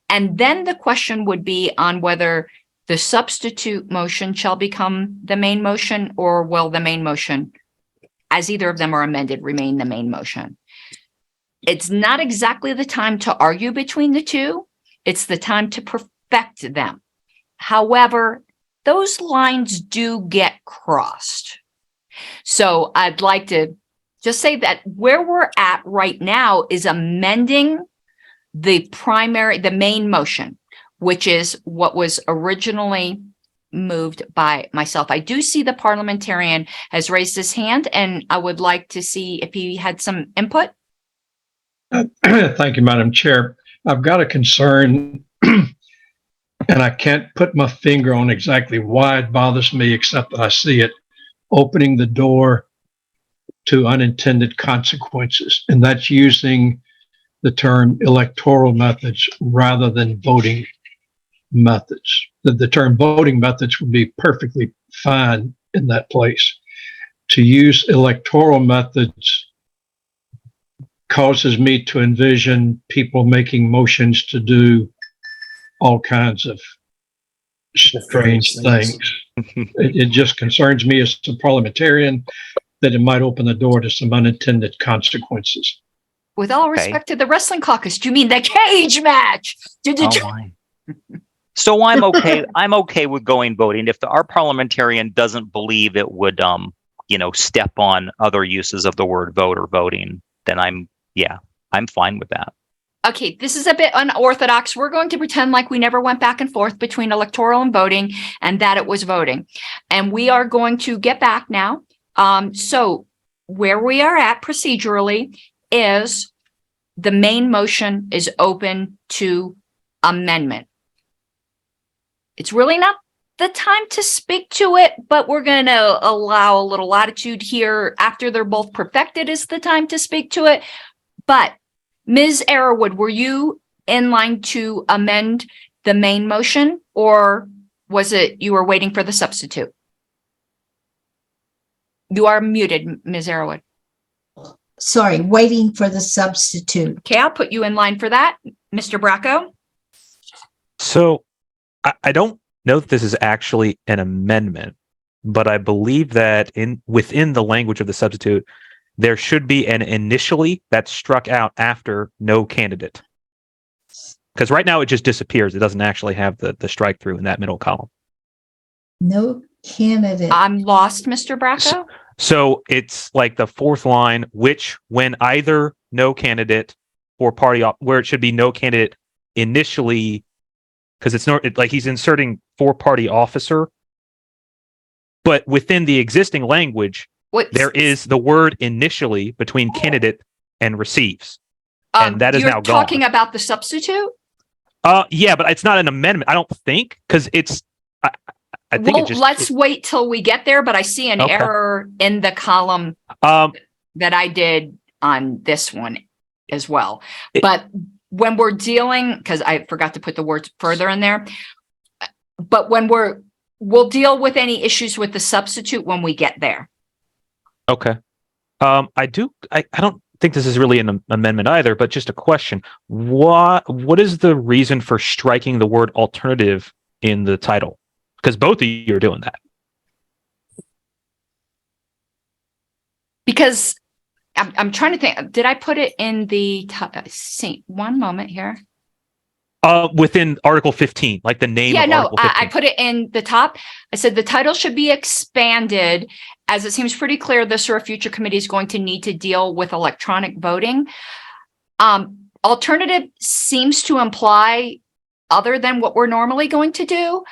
And then the question would be on whether the substitute motion shall become the main motion, or will the main motion, as either of them are amended, remain the main motion. It's not exactly the time to argue between the two. It's the time to perfect them. However, those lines do get crossed. So I'd like to just say that where we're at right now is amending the main motion, which is what was originally moved by myself. I do see the parliamentarian has raised his hand, and I would like to see if he had some input. Thank you, Madam Chair. I've got a concern and I can't put my finger on exactly why it bothers me, except that I see it opening the door to unintended consequences. And that's using the term electoral methods rather than voting methods. The term voting methods would be perfectly fine in that place. To use electoral methods causes me to envision people making motions to do all kinds of strange things. It just concerns me as a parliamentarian that it might open the door to some unintended consequences. With all respect to the wrestling caucus, do you mean the cage match? Oh my. So I'm okay. I'm okay with going voting if our parliamentarian doesn't believe it would, step on other uses of the word vote or voting. Then I'm fine with that. Okay, this is a bit unorthodox. We're going to pretend like we never went back and forth between electoral and voting, and that it was voting. And we are going to get back now. So where we are at procedurally is the main motion is open to amendment. It's really not the time to speak to it, but we're going to allow a little latitude here. After they're both perfected is the time to speak to it. But Ms. Arrowood, were you in line to amend the main motion, or was it you were waiting for the substitute? You are muted, Ms. Arrowood. Sorry, waiting for the substitute. Okay, I'll put you in line for that. Mr. Bracco? So I don't know if this is actually an amendment, but I believe that within the language of the substitute, there should be an initially that's struck out after no candidate. Because right now it just disappears. It doesn't actually have the strike through in that middle column. No candidate. I'm lost, Mr. Bracco. So it's like the fourth line, which when either no candidate or party, where it should be no candidate initially, because it's not like he's inserting for party officer, but within the existing language, there is the word initially between candidate and receives. And that is now gone. You're talking about the substitute? Yeah, but it's not an amendment, I don't think, because it's I think well, let's wait till we get there, but I see an error in the column that I did on this one as well. But when we're dealing, because I forgot to put the words further in there, but when we'll deal with any issues with the substitute when we get there. Okay. I don't think this is really an amendment either, but just a question. What is the reason for striking the word alternative in the title? Because both of you are doing that. Because I'm trying to think, did I put it in the one moment here? Within Article 15, like the name of Article 15. I put it in the top. I said the title should be expanded, as it seems pretty clear this or a future committee is going to need to deal with electronic voting. Alternative seems to imply other than what we're normally going to do.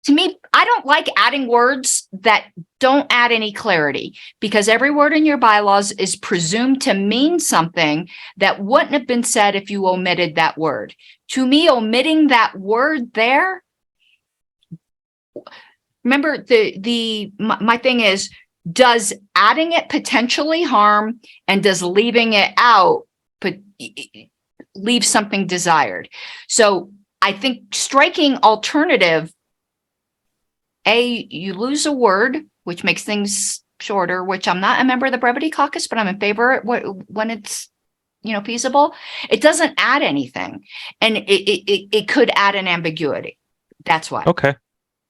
To me, I don't like adding words that don't add any clarity, because every word in your bylaws is presumed to mean something that wouldn't have been said if you omitted that word. To me, omitting that word there, remember my thing is, does adding it potentially harm, and does leaving it out leave something desired? So I think striking alternative, you lose a word, which makes things shorter, which I'm not a member of the brevity caucus, but I'm in favor when it's, feasible. It doesn't add anything, and it could add an ambiguity. That's why. Okay,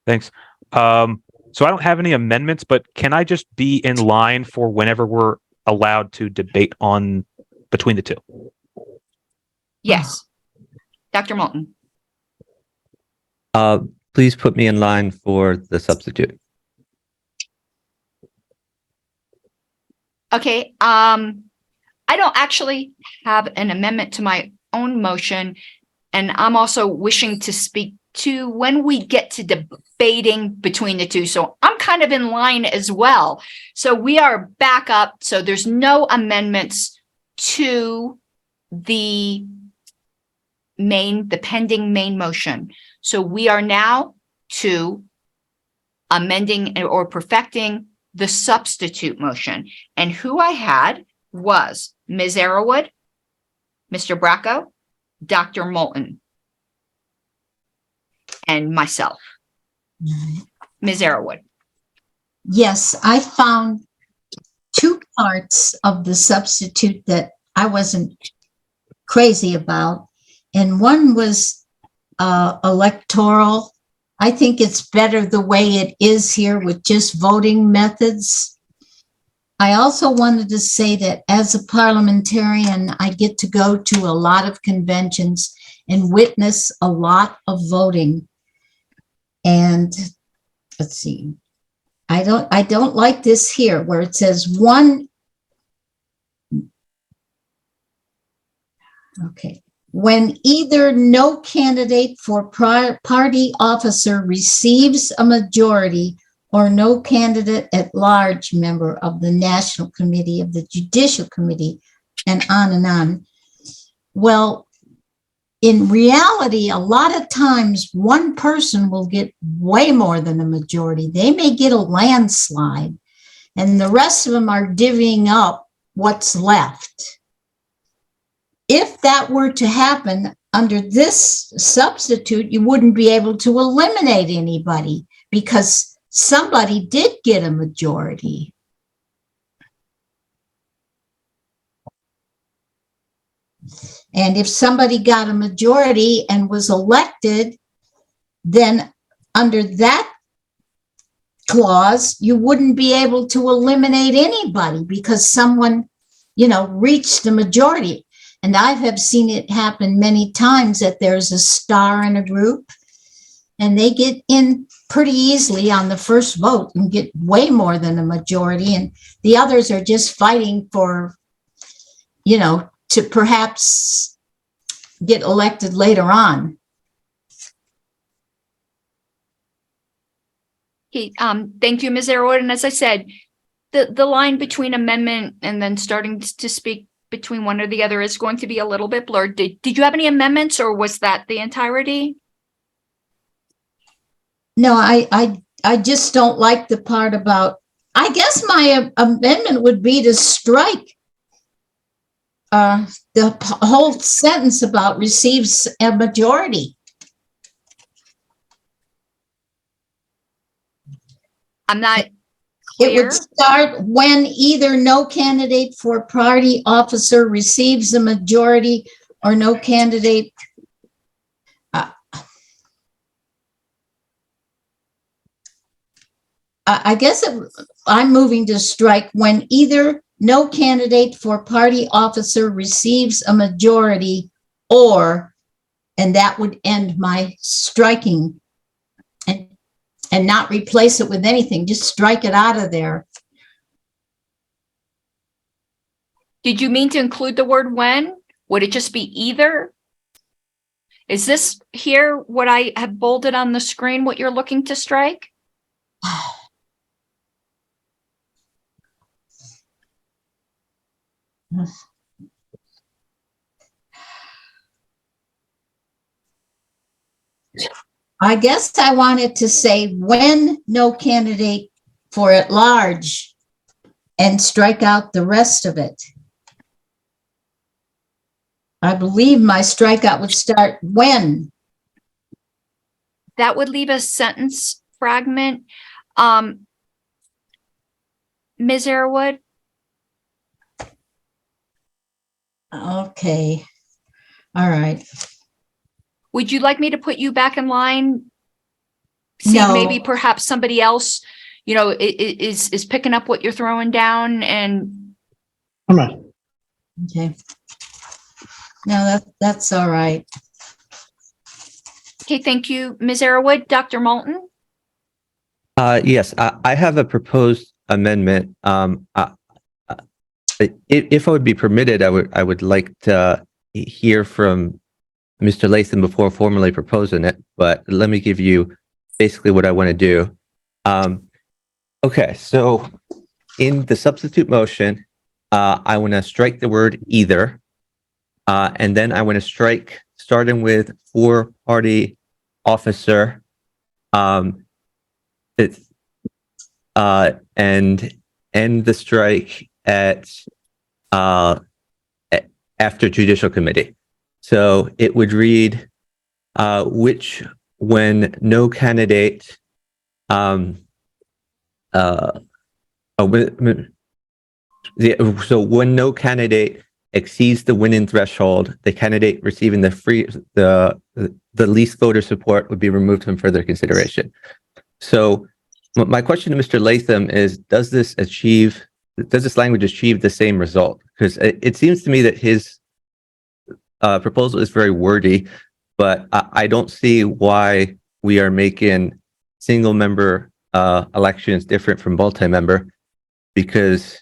thanks. So I don't have any amendments, but can I just be in line for whenever we're allowed to debate on between the two? Yes. Dr. Moulton. Please put me in line for the substitute. Okay. I don't actually have an amendment to my own motion, and I'm also wishing to speak to when we get to debating between the two. So I'm kind of in line as well. So we are back up. So there's no amendments to the the pending main motion. So we are now to amending or perfecting the substitute motion. And who I had was Ms. Arrowood, Mr. Bracco, Dr. Moulton, and myself, Ms. Arrowood. Yes, I found two parts of the substitute that I wasn't crazy about. And one was electoral. I think it's better the way it is here with just voting methods. I also wanted to say that as a parliamentarian, I get to go to a lot of conventions and witness a lot of voting. And let's see, I don't like this here where it says one. Okay. When either no candidate for party officer receives a majority or no candidate at large member of the National Committee of the Judicial Committee, and on and on. Well, in reality, a lot of times one person will get way more than a majority. They may get a landslide, and the rest of them are divvying up what's left. If that were to happen under this substitute, you wouldn't be able to eliminate anybody because somebody did get a majority. And if somebody got a majority and was elected, then under that clause, you wouldn't be able to eliminate anybody because someone, reached the majority. And I have seen it happen many times that there's a star in a group and they get in pretty easily on the first vote and get way more than a majority. And the others are just fighting for, to perhaps get elected later on. Okay, thank you, Ms. Arrowood. And as I said, the line between amendment and then starting to speak between one or the other is going to be a little bit blurred. Did you have any amendments or was that the entirety? No, I just don't like the part about, I guess my amendment would be to strike the whole sentence about receives a majority. I'm not It clear. would start when either no candidate for party officer receives a majority or no candidate. I guess I'm moving to strike when either no candidate for party officer receives a majority or, and that would end my striking and not replace it with anything, just strike it out of there. Did you mean to include the word when? Would it just be either? Is this here what I have bolded on the screen, what you're looking to strike? I guess I wanted to say when no candidate for at large and strike out the rest of it. I believe my strikeout would start when. That would leave a sentence fragment. Ms. Arrowood? Okay. All right. Would you like me to put you back in line? See, No. maybe perhaps somebody else, is picking up what you're throwing down and. Come on. Okay. No, that's all right. Okay, thank you, Ms. Arrowood. Dr. Moulton? Yes, I have a proposed amendment. If I would be permitted, I would like to hear from Mr. Latham before formally proposing it, but let me give you basically what I want to do. Okay, so in the substitute motion, I want to strike the word either, and then I want to strike starting with for party officer, it's, and end the strike at, after judicial committee. So it would read, which when no candidate, so when no candidate exceeds the winning threshold, the candidate receiving the least voter support would be removed from further consideration. So my question to Mr. Latham is, does this language achieve the same result? Because it seems to me that his proposal is very wordy, but I don't see why we are making single member elections different from multi-member, because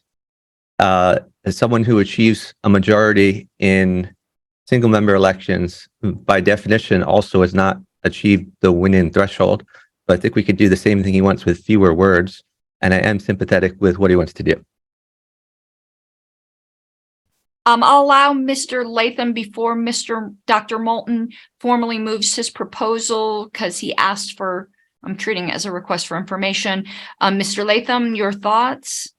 as someone who achieves a majority in single member elections, by definition, also has not achieved the win-in threshold. But I think we could do the same thing he wants with fewer words, and I am sympathetic with what he wants to do. I'll allow Mr. Latham before Dr. Moulton formally moves his proposal, because he asked for, I'm treating it as a request for information. Mr. Latham, your thoughts?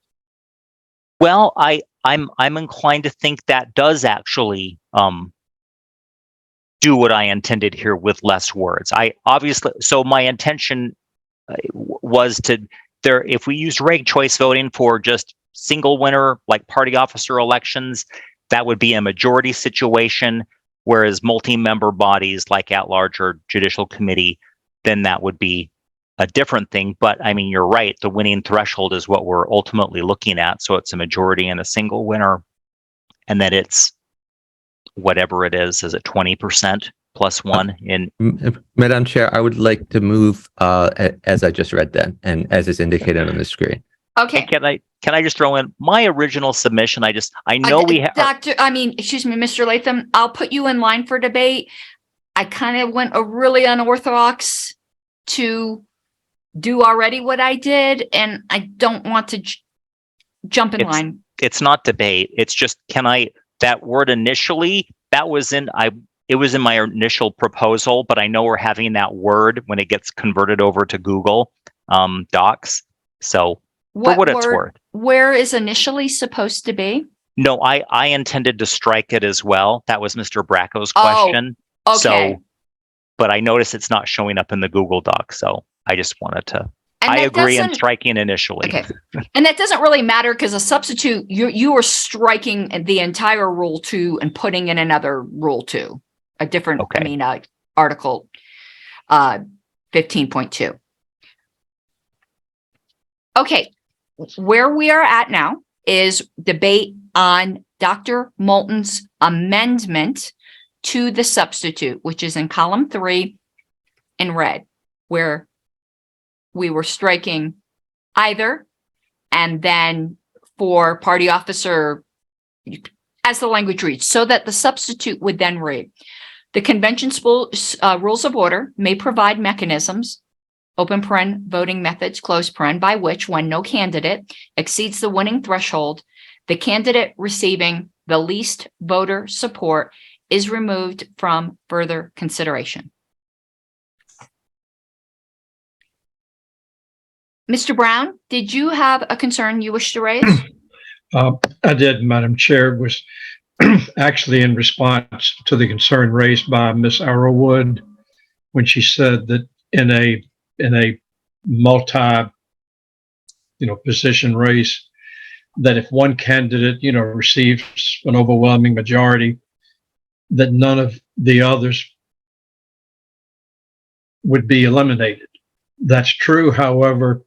Well, I'm inclined to think that does actually do what I intended here with less words. So my intention was if we used ranked choice voting for just single winner, like party officer elections, that would be a majority situation, whereas multi-member bodies like at-large or judicial committee, then that would be a different thing. But I mean, you're right, the winning threshold is what we're ultimately looking at. So it's a majority and a single winner, and that it's whatever it is it 20% plus one in? Madam Chair, I would like to move as I just read then, and as is indicated on the screen. Okay. Can I just throw in my original submission? I know we have Mr. Latham, I'll put you in line for debate. I kind of went a really unorthodox to do already what I did, and I don't want to jump in line. It's not debate. It's just, that word initially, it was in my initial proposal, but I know we're having that word when it gets converted over to Google Docs. So for what it's worth. Where is initially supposed to be? No, I intended to strike it as well. That was Mr. Bracco's question. Oh, okay. So, but I noticed it's not showing up in the Google Doc. So I just wanted to, I agree in striking initially. Okay. And that doesn't really matter, because a substitute, you are striking the entire rule 2 and putting in another rule 2, a different, article 15.2. Okay. Where we are at now is debate on Dr. Moulton's amendment to the substitute, which is in column 3 in red, where we were striking either, and then for party officer, as the language reads, so that the substitute would then read, the convention's rules of order may provide mechanisms, open paren, voting methods, close paren, by which, when no candidate exceeds the winning threshold, the candidate receiving the least voter support is removed from further consideration. Mr. Brown, did you have a concern you wish to raise? I did, Madam Chair. It was actually in response to the concern raised by Ms. Arrowwood when she said that in a multi, position race, that if one candidate, receives an overwhelming majority, that none of the others would be eliminated. That's true. However,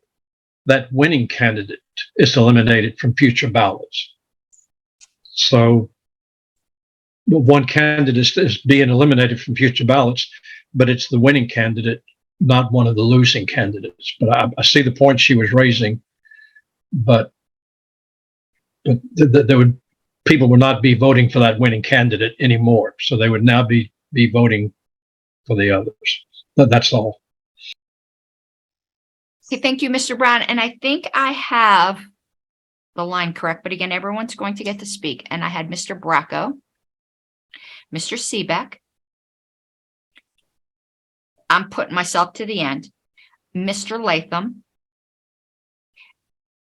that winning candidate is eliminated from future ballots. So one candidate is being eliminated from future ballots, but it's the winning candidate, not one of the losing candidates. But I see the point she was raising, but people would not be voting for that winning candidate anymore. So they would now be voting for the others. That's all. Okay, thank you, Mr. Brown. And I think I have the line correct, but again, everyone's going to get to speak. And I had Mr. Bracco, Mr. Seebeck, I'm putting myself to the end. Mr. Latham.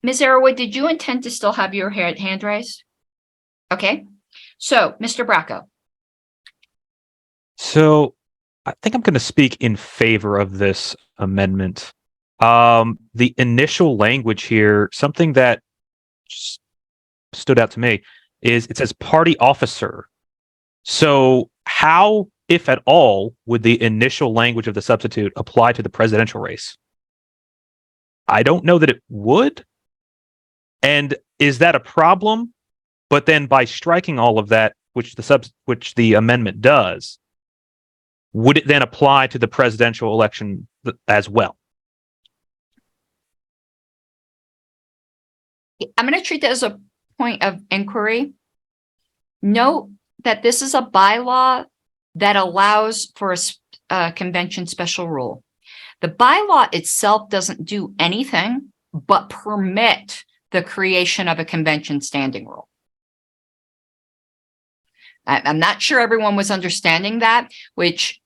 Ms. Arrowood, did you intend to still have your hand raised? Okay. So, Mr. Bracco. So I think I'm going to speak in favor of this amendment. The initial language here, something that just stood out to me, is it says party officer. So how, if at all, would the initial language of the substitute apply to the presidential race? I don't know that it would. And is that a problem? But then by striking all of that, which the amendment does, would it then apply to the presidential election as well? I'm going to treat that as a point of inquiry. Note that this is a bylaw that allows for a convention special rule. The bylaw itself doesn't do anything but permit the creation of a convention standing rule. I'm not sure everyone was understanding that, which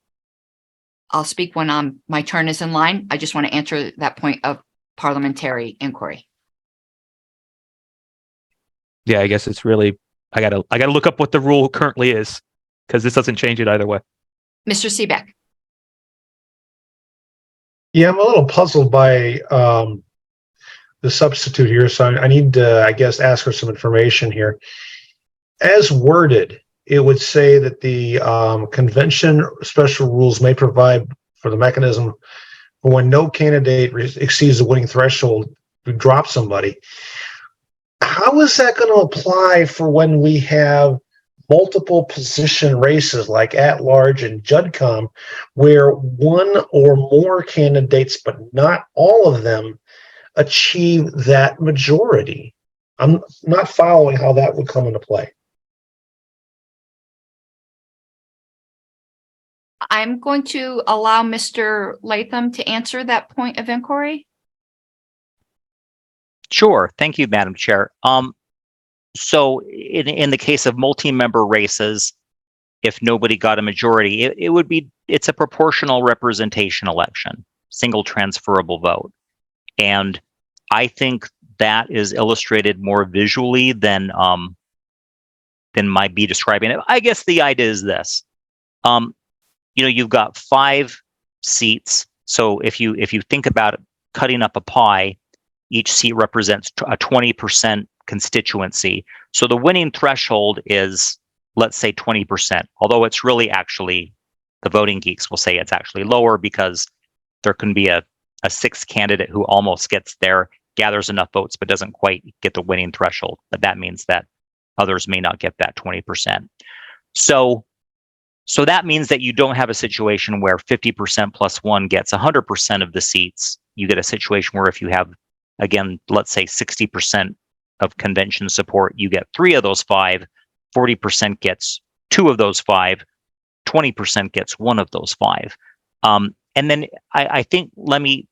I'll speak when my turn is in line. I just want to answer that point of parliamentary inquiry. Yeah, I guess it's really, I gotta look up what the rule currently is, because this doesn't change it either way. Mr. Seebeck. Yeah, I'm a little puzzled by the substitute here, so I need to, I guess, ask for some information here. As worded, it would say that the convention special rules may provide for the mechanism for when no candidate exceeds the winning threshold to drop somebody. How is that going to apply for when we have multiple position races like at-large and JUDCOM, where one or more candidates, but not all of them, achieve that majority? I'm not following how that would come into play. I'm going to allow Mr. Latham to answer that point of inquiry. Sure. Thank you, Madam Chair. So in the case of multi-member races, if nobody got a majority, it's a proportional representation election, single transferable vote. And I think that is illustrated more visually than might be describing it. I guess the idea is this. You've got 5 seats. So if you think about cutting up a pie, each seat represents a 20% constituency. So the winning threshold is, let's say, 20%, although it's really actually, the voting geeks will say it's actually lower because there can be a 6th candidate who almost gets there, gathers enough votes, but doesn't quite get the winning threshold. But that means that others may not get that 20%. So that means that you don't have a situation where 50% plus 1 gets 100% of the seats. You get a situation where if you have, again, let's say 60% of convention support, you get 3 of those 5, 40% gets 2 of those 5, 20% gets 1 of those 5. And then I think, let me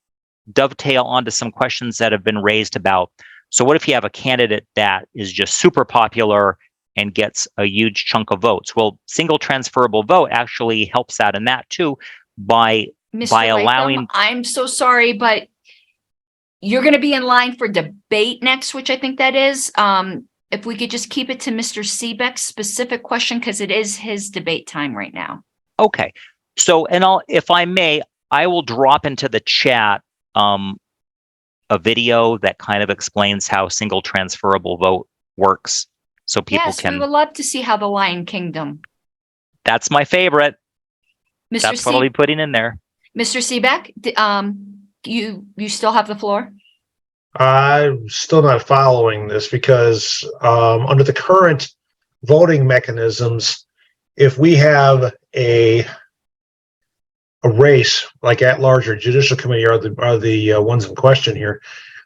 dovetail onto some questions that have been raised about, so what if you have a candidate that is just super popular and gets a huge chunk of votes? Well, single transferable vote actually helps out in that too, by allowing. I'm so sorry, but you're going to be in line for debate next, which I think that is. If we could just keep it to Mr. Seebeck's specific question, because it is his debate time right now. Okay. So, if I may, I will drop into the chat a video that kind of explains how single transferable vote works, so people we would love to see how the Lion Kingdom. That's my favorite. Mr. That's what I'll be putting in there. Mr. Seebeck, you still have the floor. I'm still not following this because under the current voting mechanisms, if we have a race like at large or judicial committee are the ones in question here,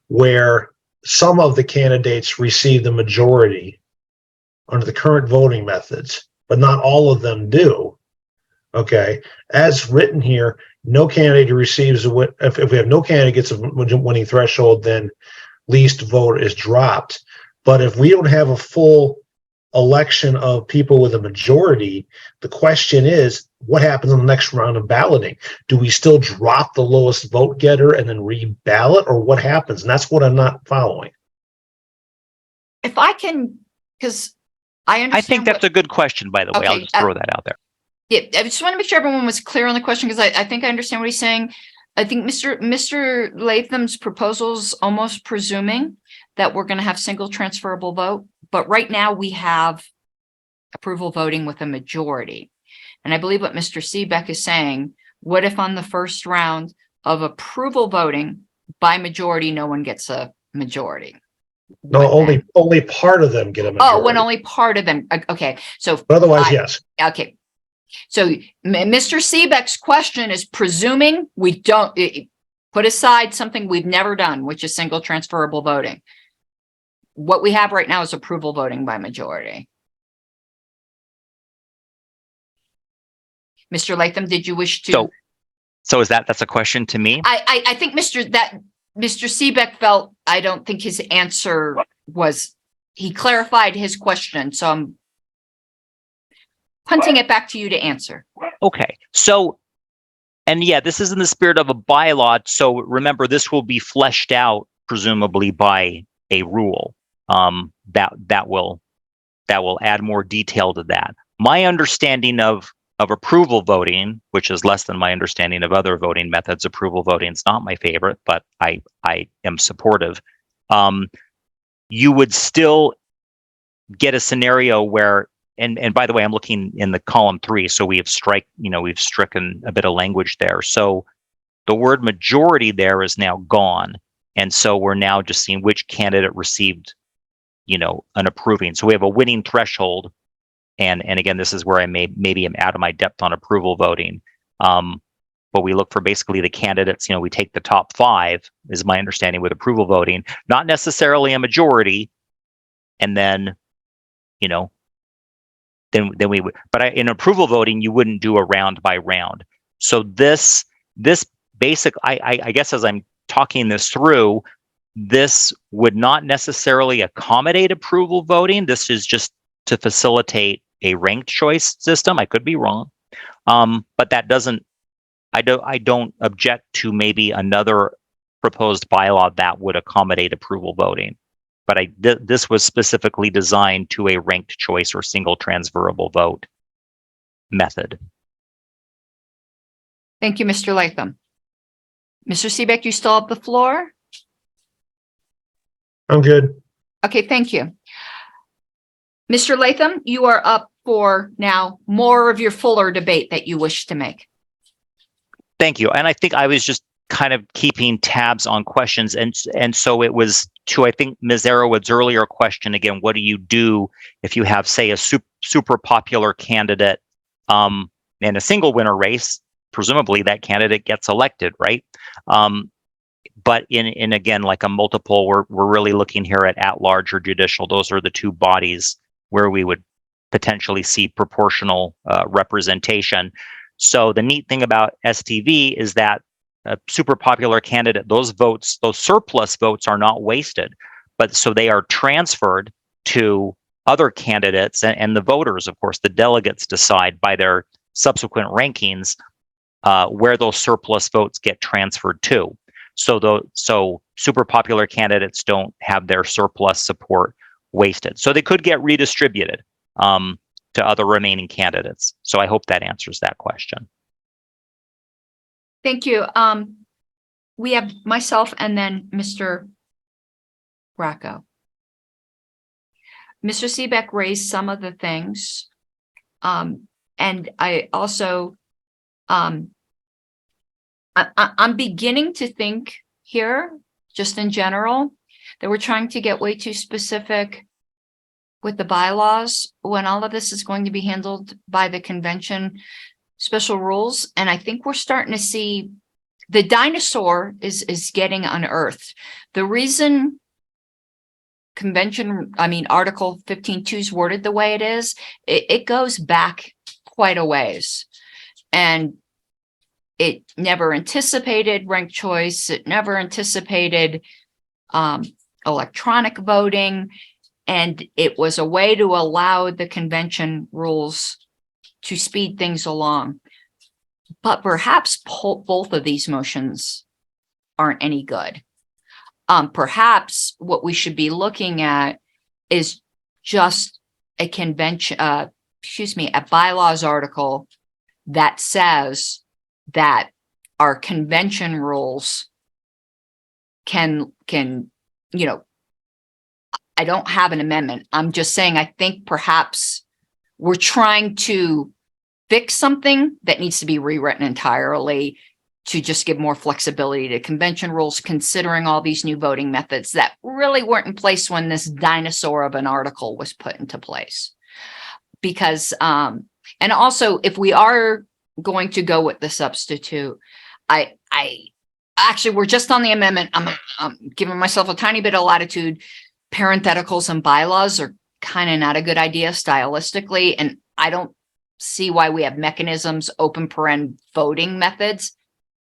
where some of the candidates receive the majority under the current voting methods, but not all of them do. Okay, as written here, no candidate who receives if we have no candidate gets a winning threshold, then least vote is dropped. But if we don't have a full election of people with a majority, the question is, what happens in the next round of balloting? Do we still drop the lowest vote getter and then reballot, or what happens? And that's what I'm not following. If I can, because I understand. I think that's a good question, by the way. I'll Okay, just throw that out there. Yeah, I just want to make sure everyone was clear on the question, because I think I understand what he's saying. I think Mr. Latham's proposal is almost presuming that we're going to have single transferable vote, but right now we have approval voting with a majority. And I believe what Mr. Seebeck is saying, what if on the first round of approval voting by majority, no one gets a majority? No, only part of them get a majority. Oh, when only part of them. Okay, so But otherwise, yes. okay. So Mr. Seebeck's question is presuming we don't put aside something we've never done, which is single transferable voting. What we have right now is approval voting by majority. Mr. Latham, did you wish to? So is that's a question to me? I think Mr. Seebeck felt, I don't think his answer was, he clarified his question. So I'm punting it back to you to answer. Okay. So, and yeah, this is in the spirit of a bylaw. So remember, this will be fleshed out, presumably by a rule that will add more detail to that. My understanding of approval voting, which is less than my understanding of other voting methods. Approval voting is not my favorite, but I am supportive. You would still get a scenario where, and by the way, I'm looking in the column 3, so we've stricken a bit of language there. So the word majority there is now gone, and so we're now just seeing which candidate received, an approving. So we have a winning threshold. And again, this is where I maybe am out of my depth on approval voting. But we look for basically the candidates, we take the top 5, is my understanding with approval voting, not necessarily a majority. And then, then we would, but in approval voting, you wouldn't do a round by round. So this basic, I guess as I'm talking this through, this would not necessarily accommodate approval voting. This is just to facilitate a ranked choice system. I could be wrong, but that doesn't. I don't object to maybe another proposed bylaw that would accommodate approval voting. But this was specifically designed to a ranked choice or single transferable vote method. Thank you, Mr. Latham. Mr. Seebeck, you still have the floor? I'm good. Okay, thank you. Mr. Latham, you are up for now more of your fuller debate that you wish to make. Thank you. And I think I was just kind of keeping tabs on questions. And so it was to, I think, Ms. Arrowwood's earlier question, again, what do you do if you have, say, a super popular candidate in a single winner race? Presumably that candidate gets elected, right? But in again, like a multiple, we're really looking here at large or judicial. Those are the two bodies where we would potentially see proportional representation. So the neat thing about STV is that a super popular candidate, those surplus votes are not wasted, but so they are transferred to other candidates, and the voters, of course, the delegates decide by their subsequent rankings where those surplus votes get transferred to. So super popular candidates don't have their surplus support wasted. So they could get redistributed to other remaining candidates. So I hope that answers that question. Thank you. We have myself and then Mr. Bracco. Mr. Seebeck raised some of the things. And I also, I'm beginning to think here, just in general, that we're trying to get way too specific with the bylaws when all of this is going to be handled by the convention special rules. And I think we're starting to see the dinosaur is getting unearthed. The reason Article 15.2 is worded the way it is, it goes back quite a ways. And it never anticipated ranked choice. It never anticipated electronic voting. And it was a way to allow the convention rules to speed things along. But perhaps both of these motions aren't any good. Perhaps what we should be looking at is just a convention, a bylaws article that says that our convention rules can, I don't have an amendment. I'm just saying, I think perhaps we're trying to fix something that needs to be rewritten entirely to just give more flexibility to convention rules, considering all these new voting methods that really weren't in place when this dinosaur of an article was put into place. Because, and also if we are going to go with the substitute, I actually, we're just on the amendment. I'm giving myself a tiny bit of latitude. Parentheticals and bylaws are kind of not a good idea stylistically. And I don't see why we have mechanisms, open paren voting methods.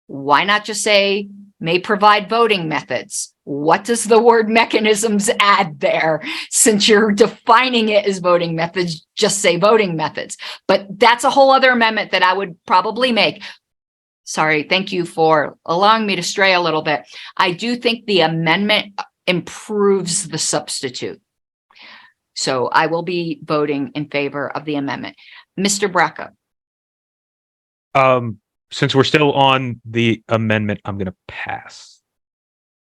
Why not just say may provide voting methods? What does the word mechanisms add there? Since you're defining it as voting methods, just say voting methods. But that's a whole other amendment that I would probably make. Sorry, thank you for allowing me to stray a little bit. I do think the amendment improves the substitute. So I will be voting in favor of the amendment. Mr. Bracca. Since we're still on the amendment, I'm going to pass.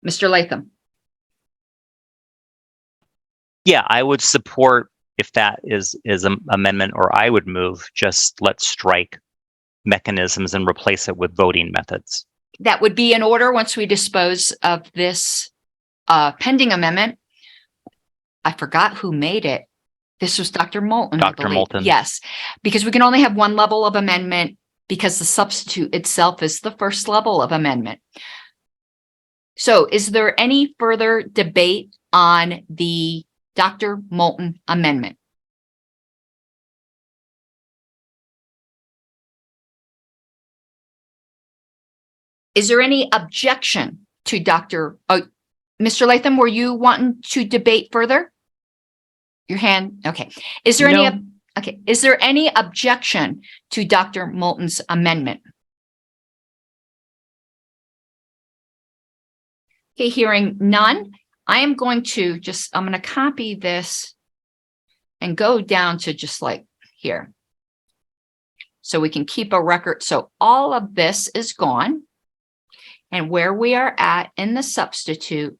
Mr. Latham. Yeah, I would support if that is an amendment, or I would move, just let's strike mechanisms and replace it with voting methods. That would be in order once we dispose of this pending amendment. I forgot who made it. This was Dr. Moulton. Dr. Moulton. Yes, because we can only have one level of amendment because the substitute itself is the first level of amendment. So is there any further debate on the Dr. Moulton amendment? Is there any objection to Dr. Mr. Latham, were you wanting to debate further? Your hand, okay. Is there is there any objection to Dr. Moulton's amendment? Okay, hearing none, I am going to I'm going to copy this and go down to just like here. So we can keep a record. So all of this is gone. And where we are at in the substitute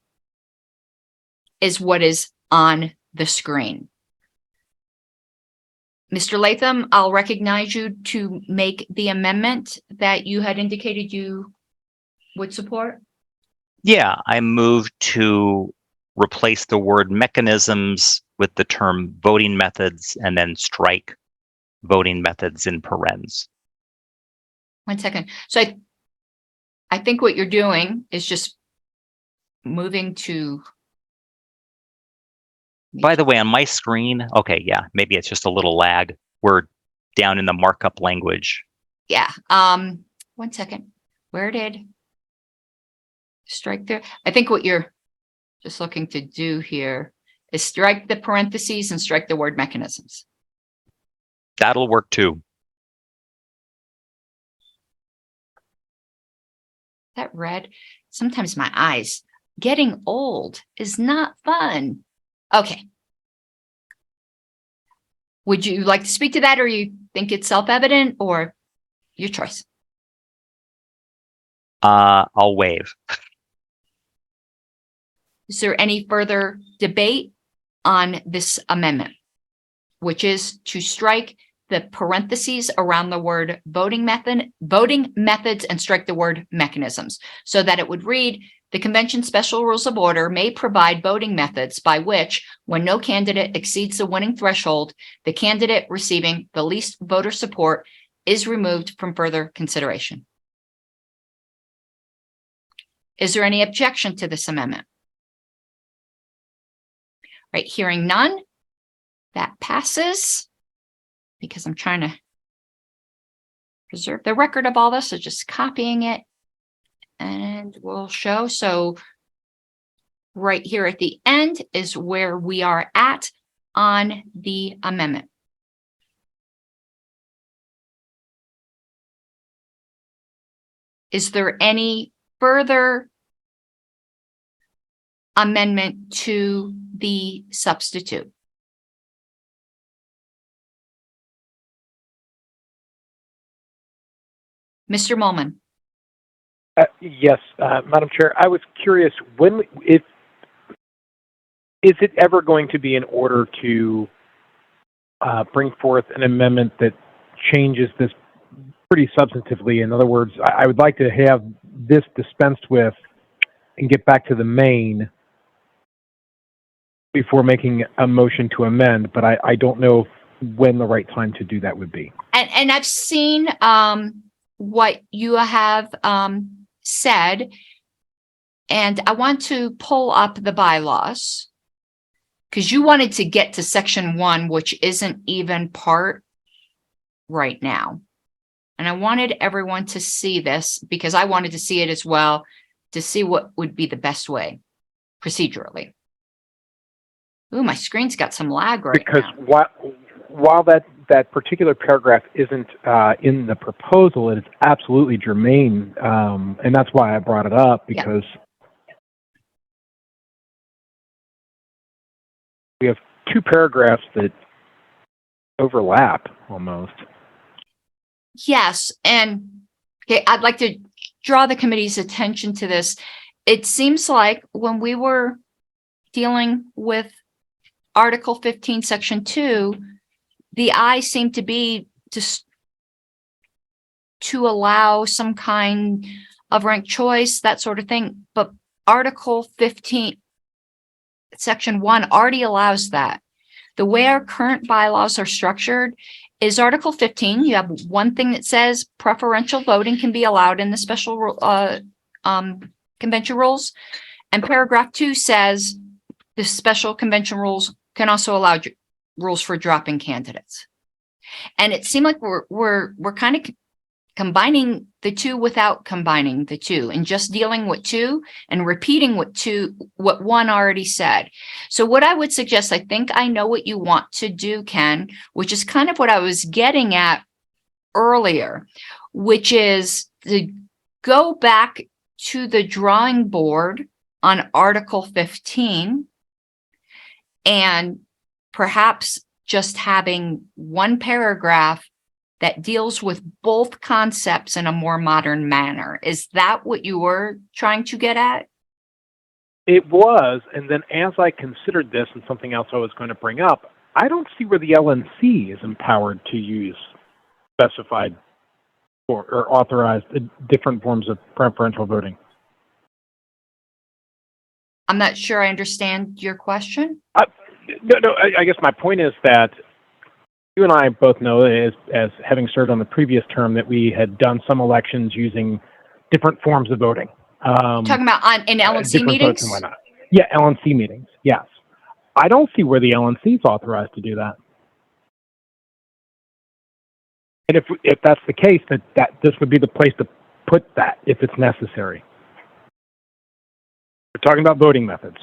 is what is on the screen. Mr. Latham, I'll recognize you to make the amendment that you had indicated you would support. Yeah, I move to replace the word mechanisms with the term voting methods and then strike voting methods in parens. 1 second. So I think what you're doing is just moving to. By the way, on my screen, okay, yeah, maybe it's just a little lag. We're down in the markup language. Yeah. 1 second. Where did strike there? I think what you're just looking to do here is strike the parentheses and strike the word mechanisms. That'll work too. That red, sometimes my eyes, getting old is not fun. Okay. Would you like to speak to that, or you think it's self-evident, or your choice? I'll waive. Is there any further debate on this amendment, which is to strike the parentheses around the word voting methods and strike the word mechanisms, so that it would read, the convention special rules of order may provide voting methods by which, when no candidate exceeds the winning threshold, the candidate receiving the least voter support is removed from further consideration. Is there any objection to this amendment? Right, hearing none, that passes. Because I'm trying to preserve the record of all this, so just copying it and we'll show. So right here at the end is where we are at on the amendment. Is there any further amendment to the substitute? Mr. Molman. Yes, Madam Chair, I was curious, is it ever going to be in order to bring forth an amendment that changes this pretty substantively? In other words, I would like to have this dispensed with and get back to the main before making a motion to amend, but I don't know when the right time to do that would be. And I've seen what you have said, and I want to pull up the bylaws because you wanted to get to section 1, which isn't even part right now. And I wanted everyone to see this because I wanted to see it as well, to see what would be the best way procedurally. Ooh, my screen's got some lag right because now. While that particular paragraph isn't in the proposal, it is absolutely germane, and that's why I brought it up, because we have 2 paragraphs that overlap almost. Yes, and okay, I'd like to draw the committee's attention to this. It seems like when we were dealing with Article 15, Section 2, the I seemed to be just to allow some kind of ranked choice, that sort of thing. But Article 15, Section 1 already allows that. The way our current bylaws are structured is Article 15, you have one thing that says preferential voting can be allowed in the special convention rules. And paragraph 2 says the special convention rules can also allow rules for dropping candidates. And it seemed like we're kind of combining the two without combining the two and just dealing with 2 and repeating what 1 already said. So what I would suggest, I think I know what you want to do, Ken, which is kind of what I was getting at earlier, which is to go back to the drawing board on Article 15 and perhaps just having one paragraph that deals with both concepts in a more modern manner. Is that what you were trying to get at? It was, and then as I considered this and something else I was going to bring up, I don't see where the LNC is empowered to use specified or authorized different forms of preferential voting. I'm not sure I understand your question. No, I guess my point is that you and I both know, as having served on the previous term, that we had done some elections using different forms of voting. Talking about in LNC meetings? And whatnot. Yeah, LNC meetings, yes. I don't see where the LNC is authorized to do that. And if that's the case, that this would be the place to put that if it's necessary. We're talking about voting methods.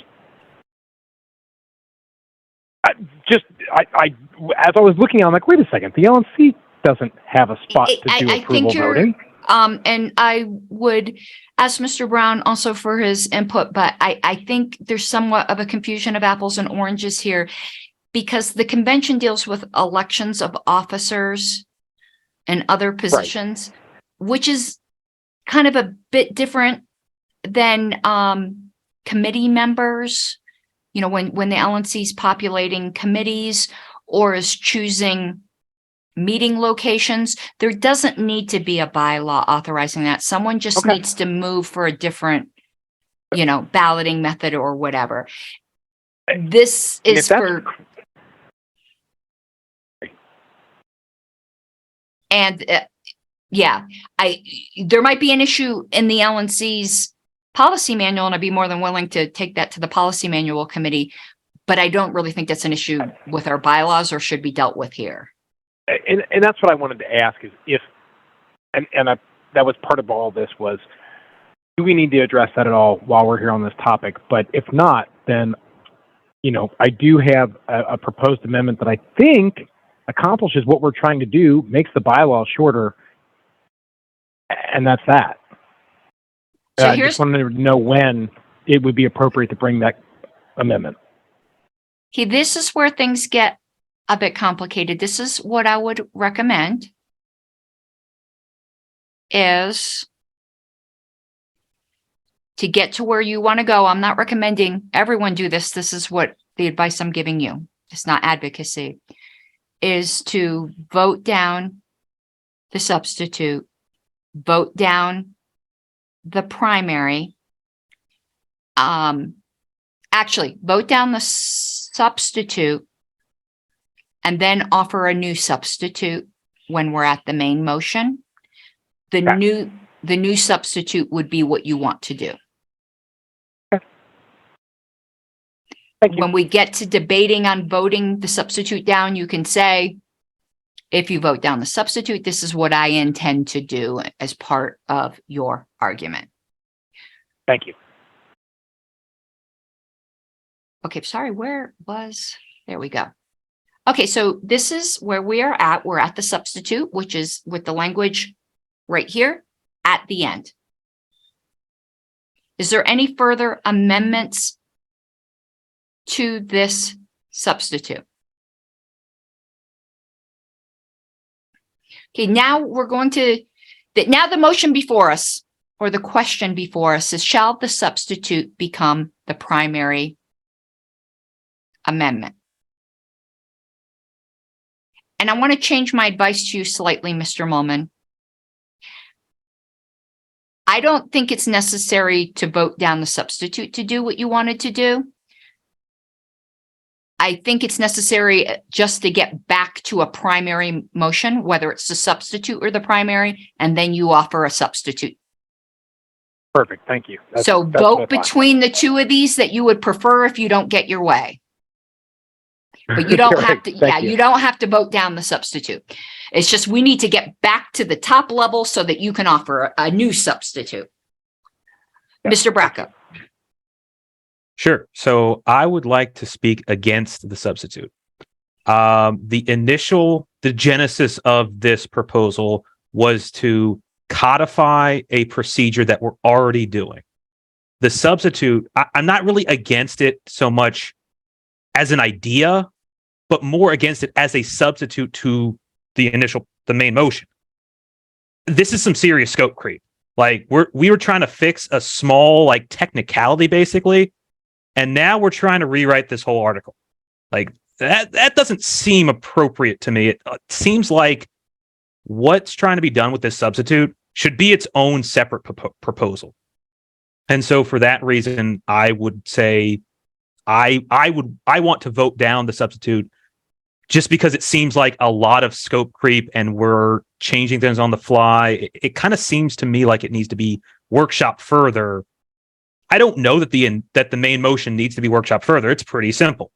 As I was looking, I'm like, wait a second, the LNC doesn't have a spot to do approval voting. And I would ask Mr. Brown also for his input, but I think there's somewhat of a confusion of apples and oranges here because the convention deals with elections of officers and other positions, which is kind of a bit different than committee members. You know, when the LNC is populating committees or is choosing meeting locations, there doesn't need to be a bylaw authorizing that. Someone just needs to move for a different, balloting method or whatever. This is for... And there might be an issue in the LNC's policy manual, and I'd be more than willing to take that to the policy manual committee, but I don't really think that's an issue with our bylaws or should be dealt with here. And that's what I wanted to ask is that was part of all this was do we need to address that at all while we're here on this topic? But if not, then, I do have a proposed amendment that I think accomplishes what we're trying to do, makes the bylaws shorter, and that's that. So I just wanted to know when it would be appropriate to bring that amendment. Okay, this is where things get a bit complicated. This is what I would recommend is to get to where you want to go. I'm not recommending everyone do this. This is what the advice I'm giving you. It's not advocacy. Is to vote down the substitute, vote down the primary. Actually, vote down the substitute and then offer a new substitute when we're at the main motion. The new substitute would be what you want to do. Thank you. When we get to debating on voting the substitute down, you can say, if you vote down the substitute, this is what I intend to do as part of your argument. Thank you. Okay, sorry, there we go. Okay, so this is where we are at. We're at the substitute, which is with the language right here at the end. Is there any further amendments to this substitute? Okay, now we're going to, now the motion before us, or the question before us is, shall the substitute become the primary amendment? And I want to change my advice to you slightly, Mr. Mullman. I don't think it's necessary to vote down the substitute to do what you wanted to do. I think it's necessary just to get back to a primary motion, whether it's the substitute or the primary, and then you offer a substitute. Perfect. Thank you. So vote between the two of these that you would prefer if you don't get your way. But you don't have to, you don't have to vote down the substitute. It's just we need to get back to the top level so that you can offer a new substitute. Mr. Bracco. Sure. So I would like to speak against the substitute. The genesis of this proposal was to codify a procedure that we're already doing. The substitute, I'm not really against it so much as an idea, but more against it as a substitute to the main motion. This is some serious scope creep. Like we were trying to fix a small technicality basically. And now we're trying to rewrite this whole article. Like that doesn't seem appropriate to me. It seems like what's trying to be done with this substitute should be its own separate proposal. And so for that reason, I would say I want to vote down the substitute just because it seems like a lot of scope creep and we're changing things on the fly. It kind of seems to me like it needs to be workshopped further. I don't know that the main motion needs to be workshopped further. It's pretty simple.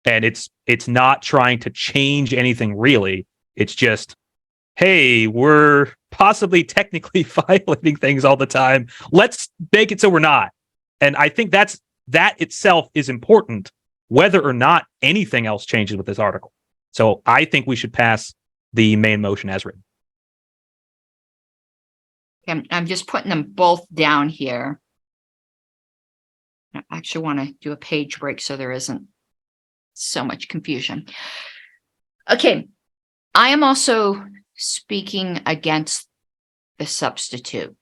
And it's not trying to change anything really. It's just, hey, we're possibly technically violating things all the time. Let's make it so we're not. And I think that itself is important, whether or not anything else changes with this article. So I think we should pass the main motion as written. I'm just putting them both down here. I actually want to do a page break so there isn't so much confusion. Okay, I am also speaking against the substitute.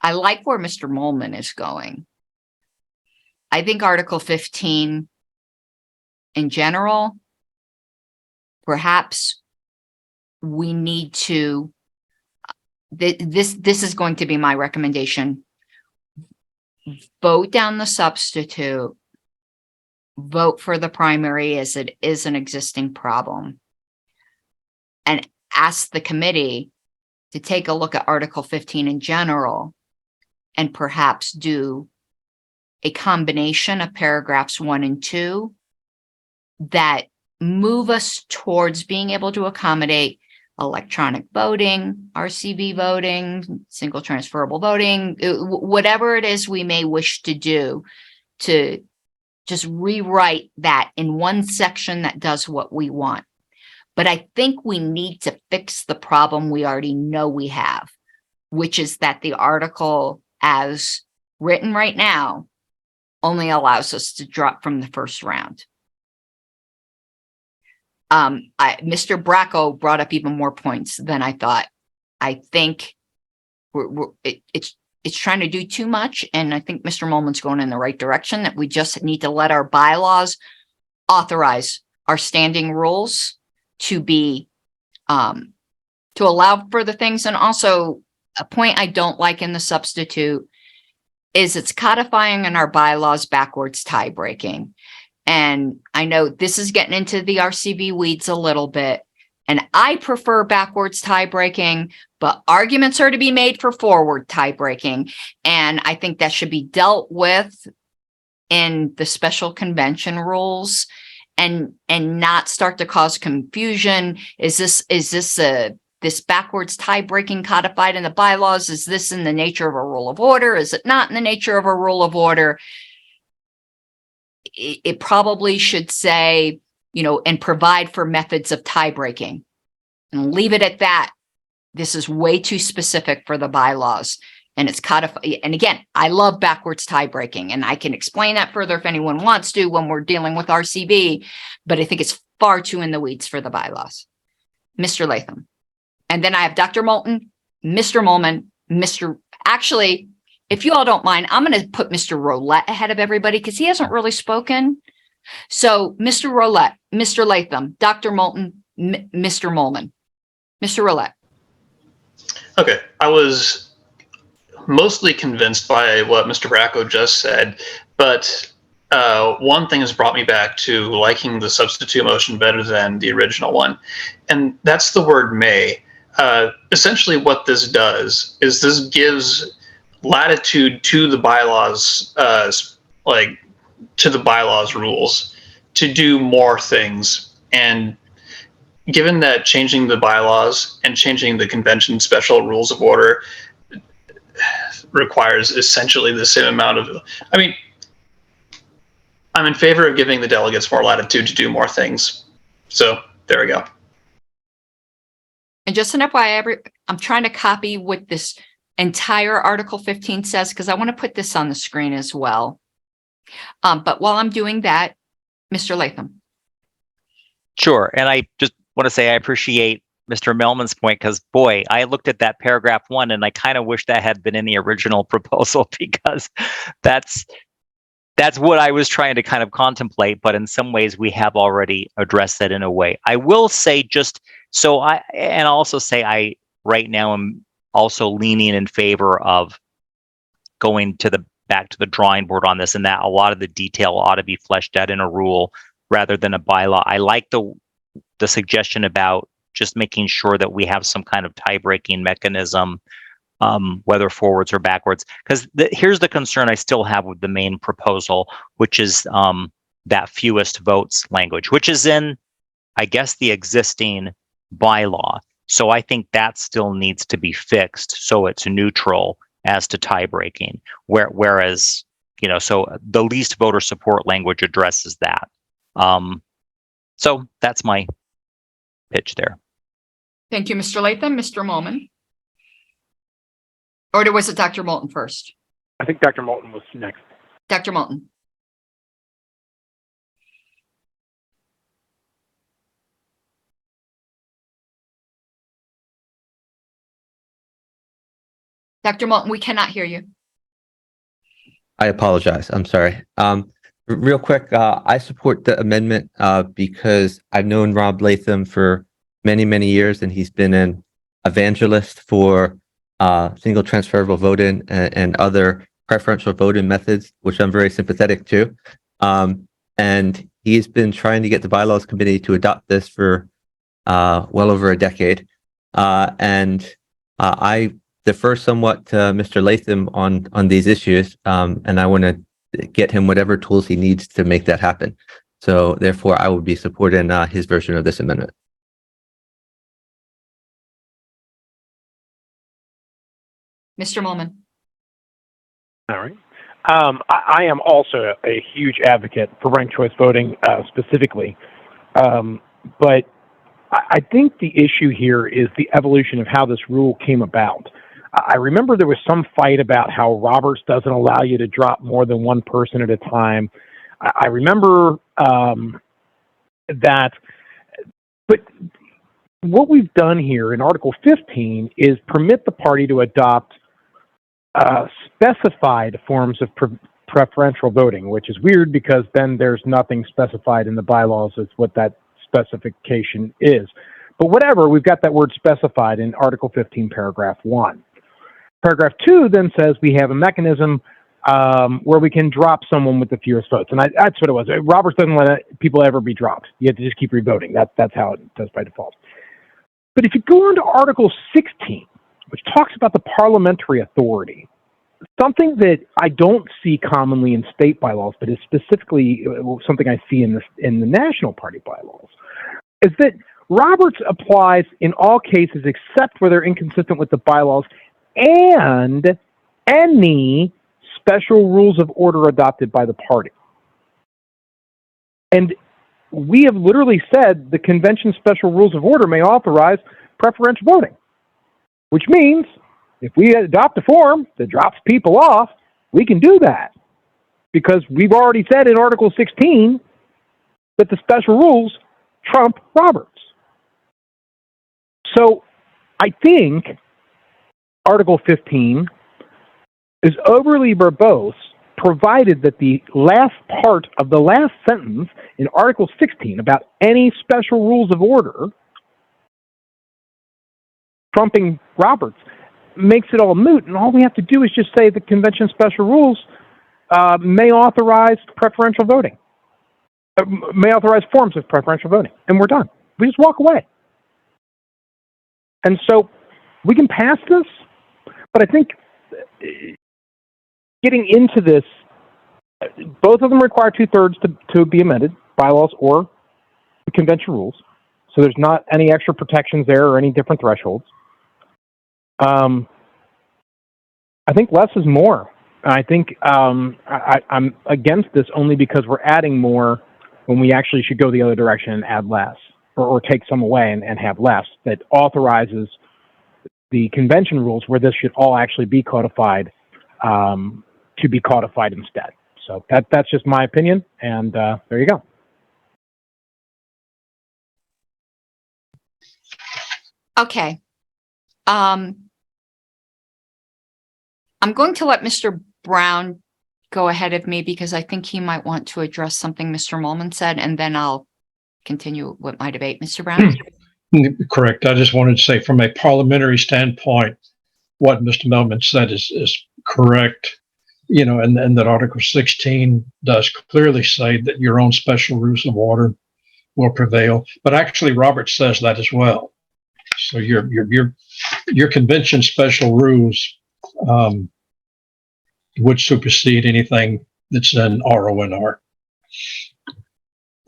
I like where Mr. Mullman is going. I think Article 15 in general, perhaps we need to, this is going to be my recommendation. Vote down the substitute, vote for the primary as it is an existing problem, and ask the committee to take a look at Article 15 in general and perhaps do a combination of paragraphs 1 and 2 that move us towards being able to accommodate electronic voting, RCV voting, single transferable voting, whatever it is we may wish to do, to just rewrite that in one section that does what we want. But I think we need to fix the problem we already know we have, which is that the article as written right now only allows us to drop from the first round. Mr. Bracco brought up even more points than I thought. I think it's trying to do too much, and I think Mr. Molman's going in the right direction, that we just need to let our bylaws authorize our standing rules to be to allow for the things. And also, a point I don't like in the substitute is it's codifying in our bylaws backwards tie breaking. And I know this is getting into the RCV weeds a little bit, and I prefer backwards tie breaking, but arguments are to be made for forward tie breaking. And I think that should be dealt with in the special convention rules and not start to cause confusion. Is this backwards tie breaking codified in the bylaws? Is this in the nature of a rule of order? Is it not in the nature of a rule of order? It probably should say, and provide for methods of tie breaking, and leave it at that. This is way too specific for the bylaws, and it's codified. And again, I love backwards tie breaking, and I can explain that further if anyone wants to when we're dealing with RCB, but I think it's far too in the weeds for the bylaws. Mr. Latham. And then I have Dr. Moulton, Mr. Molman, actually, if you all don't mind, I'm going to put Mr. Roulette ahead of everybody because he hasn't really spoken. So Mr. Roulette, Mr. Latham, Dr. Moulton, Mr. Molman. Mr. Roulette. Okay, I was mostly convinced by what Mr. Bracco just said, but one thing has brought me back to liking the substitute motion better than the original one, and that's the word may. Essentially what this does is this gives latitude to the bylaws, to the bylaws rules to do more things. And given that changing the bylaws and changing the convention special rules of order requires essentially the same amount of, I'm in favor of giving the delegates more latitude to do more things. So there we go. And just an FYI, I'm trying to copy what this entire Article 15 says, because I want to put this on the screen as well. But while I'm doing that, Mr. Latham. Sure. And I just want to say I appreciate Mr. Melman's point, because boy, I looked at that paragraph 1 and I kind of wish that had been in the original proposal, because that's what I was trying to kind of contemplate. But in some ways we have already addressed that in a way. I will say I right now am also leaning in favor of going back to the drawing board on this, and that a lot of the detail ought to be fleshed out in a rule rather than a bylaw. I like the suggestion about just making sure that we have some kind of tie-breaking mechanism, whether forwards or backwards. Because here's the concern I still have with the main proposal, which is that fewest votes language, which is in, I guess, the existing bylaw. So I think that still needs to be fixed so it's neutral as to tie breaking. Whereas, so the least voter support language addresses that. So that's my pitch there. Thank you, Mr. Latham. Mr. Molman. Or was it Dr. Moulton first? I think Dr. Moulton was next. Dr. Moulton. Dr. Moulton, we cannot hear you. I apologize. I'm sorry. Real quick, I support the amendment because I've known Rob Latham for many, many years, and he's been an evangelist for single transferable voting and other preferential voting methods, which I'm very sympathetic to. And he's been trying to get the Bylaws Committee to adopt this for well over a decade. And I defer somewhat to Mr. Latham on these issues, and I want to get him whatever tools he needs to make that happen. So therefore, I will be supporting his version of this amendment. Mr. Molman. All right. I am also a huge advocate for ranked choice voting specifically. But I think the issue here is the evolution of how this rule came about. I remember there was some fight about how Roberts doesn't allow you to drop more than one person at a time. I remember that, but what we've done here in Article 15 is permit the party to adopt specified forms of preferential voting, which is weird because then there's nothing specified in the bylaws as what that specification is. But whatever, we've got that word specified in Article 15, paragraph 1. Paragraph 2 then says we have a mechanism where we can drop someone with the fewest votes. And that's what it was. Roberts doesn't let people ever be dropped. You have to just keep revoting. That's how it does by default. But if you go on to Article 16, which talks about the parliamentary authority, something that I don't see commonly in state bylaws, but is specifically something I see in the national party bylaws, is that Roberts applies in all cases except where they're inconsistent with the bylaws and any special rules of order adopted by the party. And we have literally said the convention special rules of order may authorize preferential voting, which means if we adopt a form that drops people off, we can do that because we've already said in Article 16 that the special rules trump Roberts. So I think Article 15 is overly verbose, provided that the last part of the last sentence in Article 16 about any special rules of order trumping Roberts makes it all moot, and all we have to do is just say the convention special rules may authorize preferential voting, may authorize forms of preferential voting, and we're done. We just walk away. And so we can pass this, but I think getting into this, both of them require 2/3 to be amended, bylaws or the convention rules. So there's not any extra protections there or any different thresholds. I think less is more. I think I'm against this only because we're adding more when we actually should go the other direction and add less, or take some away and have less. That authorizes the convention rules where this should all actually be codified to be codified instead. So that's just my opinion, and there you go. Okay. I'm going to let Mr. Brown go ahead of me because I think he might want to address something Mr. Molman said, and then I'll continue with my debate. Mr. Brown? Correct. I just wanted to say from a parliamentary standpoint, what Mr. Melman said is correct, and that Article 16 does clearly say that your own special rules of order will prevail. But actually, Roberts says that as well. So your convention special rules would supersede anything that's in RONR.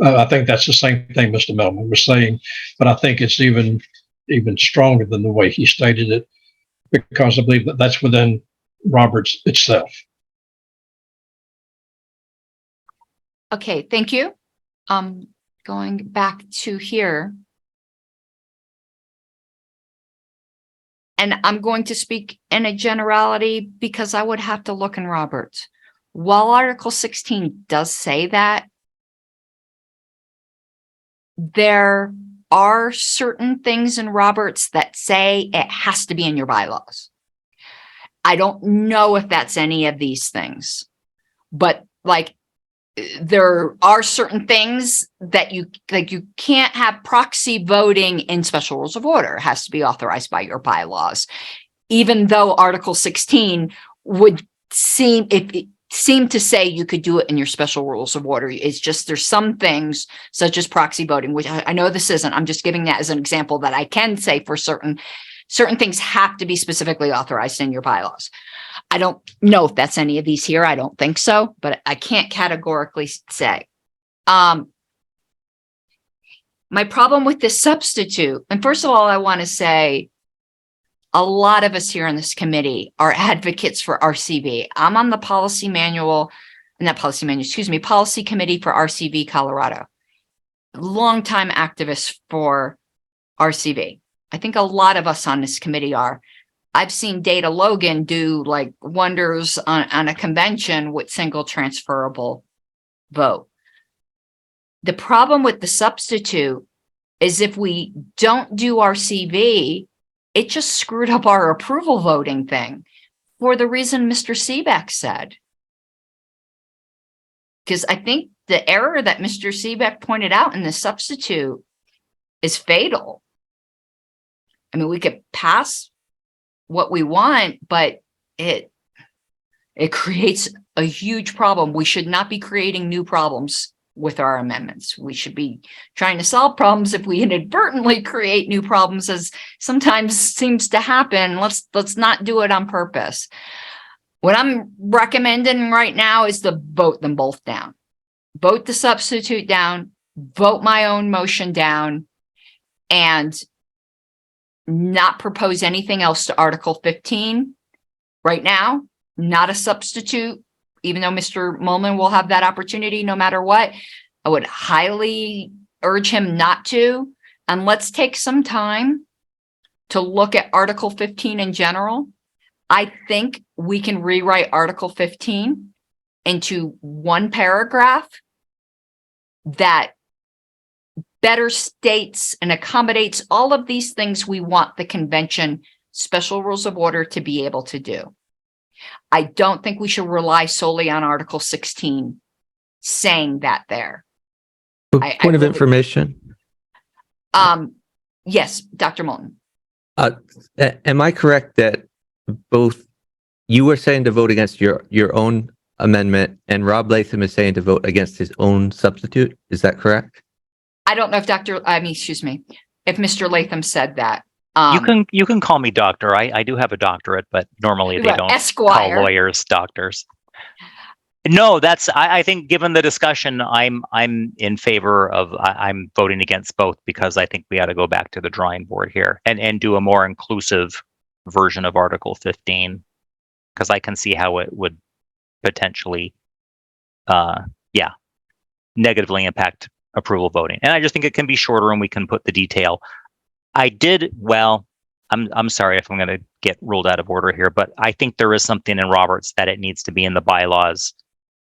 I think that's the same thing Mr. Melman was saying, but I think it's even stronger than the way he stated it, because I believe that that's within Roberts itself. Okay, thank you. Going back to here. And I'm going to speak in a generality because I would have to look in Roberts. While Article 16 does say that, there are certain things in Roberts that say it has to be in your bylaws. I don't know if that's any of these things, but there are certain things that you can't have proxy voting in special rules of order. It has to be authorized by your bylaws, even though Article 16 would seem to say you could do it in your special rules of order. It's just there's some things such as proxy voting, which I know this isn't. I'm just giving that as an example that I can say for certain things have to be specifically authorized in your bylaws. I don't know if that's any of these here. I don't think so, but I can't categorically say. My problem with this substitute, and first of all, I want to say a lot of us here on this committee are advocates for RCV. I'm on the policy committee for RCV Colorado. Longtime activist for RCV. I think a lot of us on this committee are. I've seen Data Logan do like wonders on a convention with single transferable vote. The problem with the substitute is if we don't do RCV, it just screwed up our approval voting thing for the reason Mr. Seebeck said. Because I think the error that Mr. Seebeck pointed out in the substitute is fatal. I mean, we could pass what we want, but it creates a huge problem. We should not be creating new problems with our amendments. We should be trying to solve problems. If we inadvertently create new problems, as sometimes seems to happen, let's not do it on purpose. What I'm recommending right now is to vote them both down. Vote the substitute down, vote my own motion down, and not propose anything else to Article 15 right now, not a substitute, even though Mr. Mullen will have that opportunity no matter what. I would highly urge him not to. And let's take some time to look at Article 15 in general. I think we can rewrite Article 15 into one paragraph that better states and accommodates all of these things we want the convention special rules of order to be able to do. I don't think we should rely solely on Article 16 saying that there. Point of information. Yes, Dr. Moulton. Am I correct that both you were saying to vote against your own amendment and Rob Latham is saying to vote against his own substitute? Is that correct? I don't know if if Mr. Latham said that. You can call me doctor. I do have a doctorate, but normally they don't Esquire. call lawyers doctors. No, I think given the discussion, I'm in favor of I'm voting against both because I think we ought to go back to the drawing board here and do a more inclusive version of Article 15 because I can see how it would potentially negatively impact approval voting. And I just think it can be shorter and we can put the detail. I'm sorry if I'm going to get ruled out of order here, but I think there is something in Roberts that it needs to be in the bylaws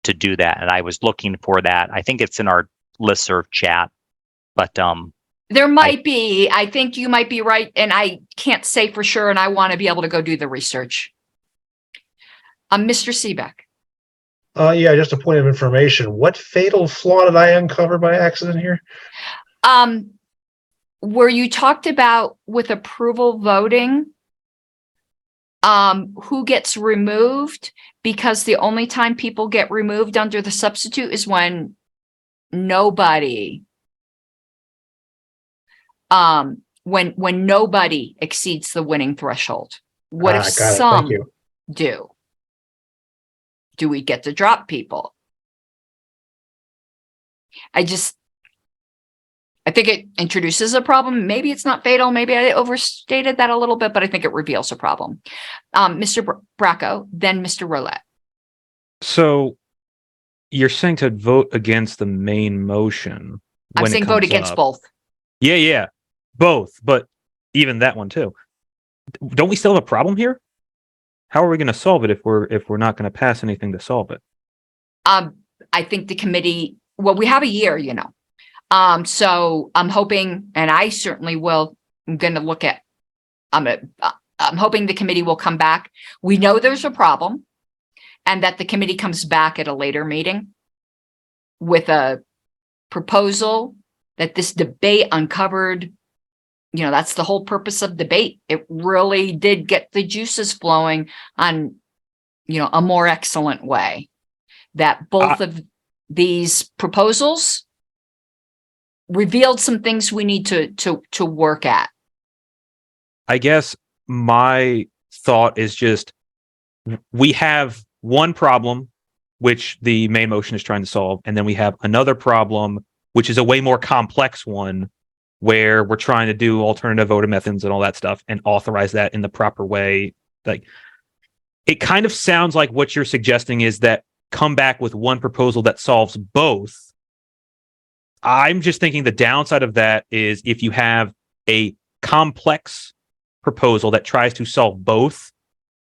to do that. And I was looking for that. I think it's in our listserv chat, but there might be. I think you might be right, and I can't say for sure, and I want to be able to go do the research. Mr. Seebeck. Yeah, just a point of information. What fatal flaw did I uncover by accident here? Where you talked about with approval voting, who gets removed, because the only time people get removed under the substitute is when nobody exceeds the winning threshold. What if some do? Do we get to drop people? I think it introduces a problem. Maybe it's not fatal. Maybe I overstated that a little bit, but I think it reveals a problem. Mr. Bracco, then Mr. Roulette. So you're saying to vote against the main motion. I'm saying vote against both. Yeah, both. But even that one too. Don't we still have a problem here? How are we going to solve it if we're not going to pass anything to solve it? I think the committee. Well, we have a year, So I'm hoping, and I certainly will. I'm going to look at. I'm hoping the committee will come back. We know there's a problem, and that the committee comes back at a later meeting with a proposal that this debate uncovered. That's the whole purpose of debate. It really did get the juices flowing on, a more excellent way. That both of these proposals revealed some things we need to work at. I guess my thought is just we have one problem, which the main motion is trying to solve, and then we have another problem, which is a way more complex one, where we're trying to do alternative voting methods and all that stuff and authorize that in the proper way. Like, it kind of sounds like what you're suggesting is that come back with one proposal that solves both. I'm just thinking the downside of that is if you have a complex proposal that tries to solve both,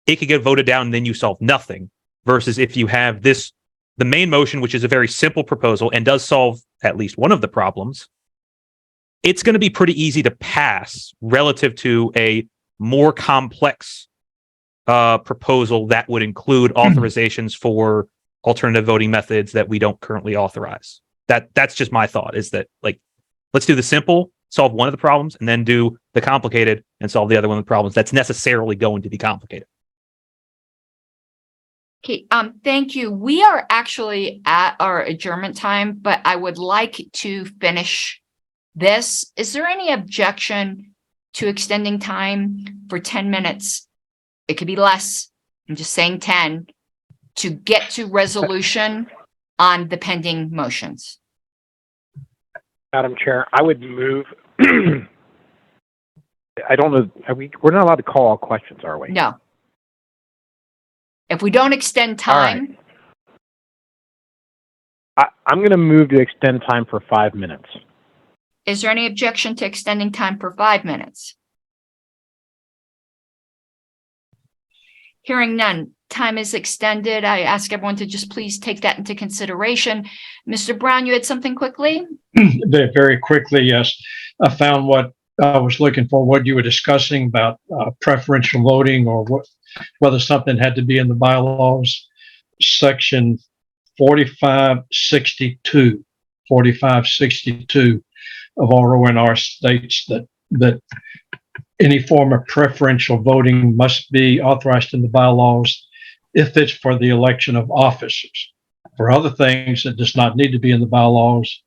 it could get voted down and then you solve nothing. Versus if you have the main motion, which is a very simple proposal and does solve at least one of the problems, it's going to be pretty easy to pass relative to a more complex proposal that would include authorizations for alternative voting methods that we don't currently authorize. That's just my thought, is that, like, let's do the simple, solve one of the problems, and then do the complicated and solve the other one of the problems that's necessarily going to be complicated. Okay, thank you. We are actually at our adjournment time, but I would like to finish this. Is there any objection to extending time for 10 minutes? It could be less. I'm just saying 10 to get to resolution on the pending motions. Madam Chair, I would move. I don't know. We're not allowed to call all questions, are we? No. If we don't extend time, I'm going to move to extend time for 5 minutes. is there any objection to extending time for 5 minutes? Hearing none, time is extended. I ask everyone to just please take that into consideration. Mr. Brown, you had something quickly? Very quickly, yes. I found what I was looking for, what you were discussing about preferential voting, or whether something had to be in the bylaws. Section 4562 of RONR states that any form of preferential voting must be authorized in the bylaws if it's for the election of officers. For other things, it does not need to be in the bylaws,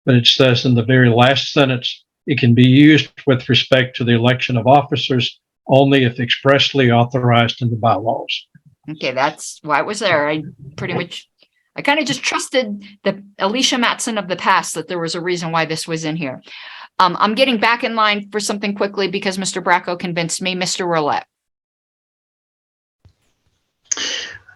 but it says in the very last sentence, it can be used with respect to the election of officers only if expressly authorized in the bylaws. Okay, that's why it was there. I kind of just trusted the Alicia Matson of the past that there was a reason why this was in here. I'm getting back in line for something quickly because Mr. Bracco convinced me. Mr. Roulette.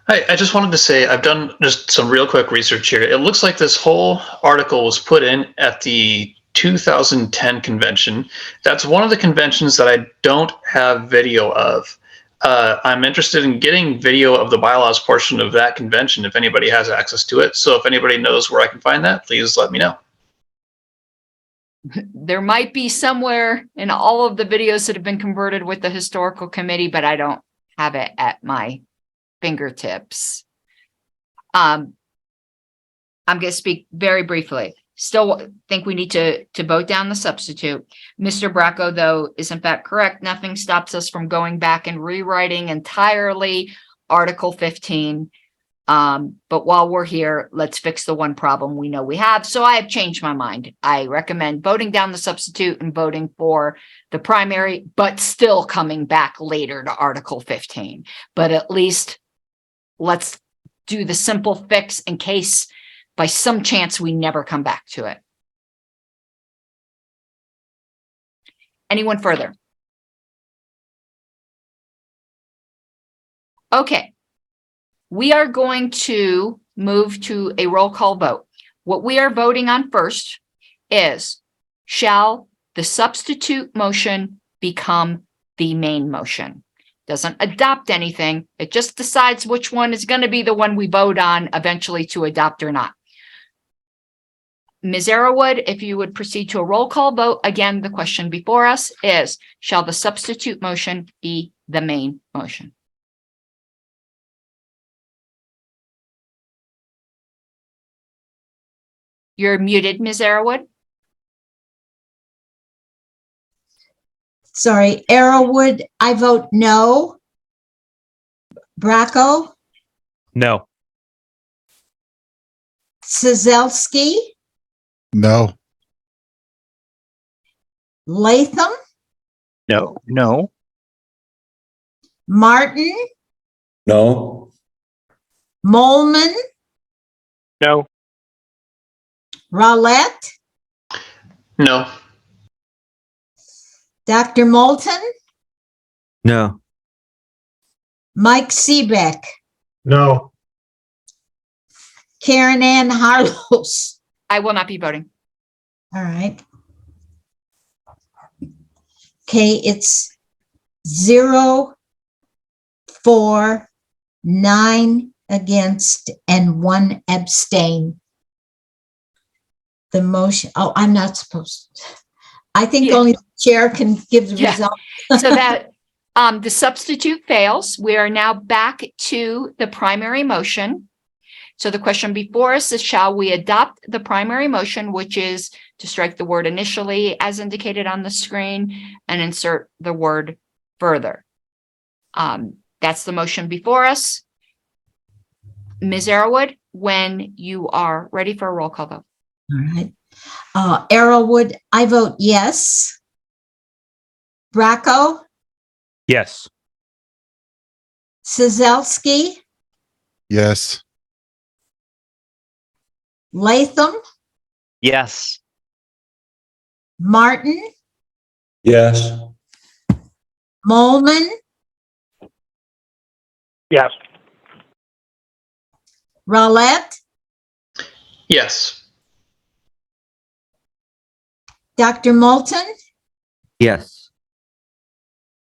I just wanted to say I've done just some real quick research here. It looks like this whole article was put in at the 2010 convention. That's one of the conventions that I don't have video of. I'm interested in getting video of the bylaws portion of that convention if anybody has access to it. So if anybody knows where I can find that, please let me know. There might be somewhere in all of the videos that have been converted with the historical committee, but I don't have it at my fingertips. I'm going to speak very briefly. Still think we need to vote down the substitute. Mr. Bracco, though, is in fact correct. Nothing stops us from going back and rewriting entirely Article 15. But while we're here, let's fix the one problem we know we have. So I have changed my mind. I recommend voting down the substitute and voting for the primary, but still coming back later to Article 15. But at least let's do the simple fix in case by some chance we never come back to it. Anyone further? Okay. We are going to move to a roll call vote. What we are voting on first is, shall the substitute motion become the main motion? Doesn't adopt anything. It just decides which one is going to be the one we vote on eventually to adopt or not. Ms. Arrowood, if you would proceed to a roll call vote. Again, the question before us is, shall the substitute motion be the main motion? You're muted, Ms. Arrowood. Sorry, Arrowood, I vote no. Bracco, No. Sazelski, No. Latham, No. Martin, No. Molman, No. Rowlett, No. Dr. Moulton, No. Mike Seebeck, No. Karen Ann Harlos. I will not be voting. All right. Okay, it's 0, 4, 9 against, and 1 abstain. The motion, oh, I'm not supposed to. I think Yeah. only the chair can give the Yeah. result. So that the substitute fails. We are now back to the primary motion. So the question before us is, shall we adopt the primary motion, which is to strike the word initially as indicated on the screen and insert the word further? That's the motion before us. Ms. Arrowood, when you are ready for a roll call vote. All right. Arrowwood, I vote yes. Bracco, Yes. Sizelski, Yes. Latham, Yes. Martin, Yes. Molman, Yes. Rowlett, Yes. Dr. Moulton, Yes.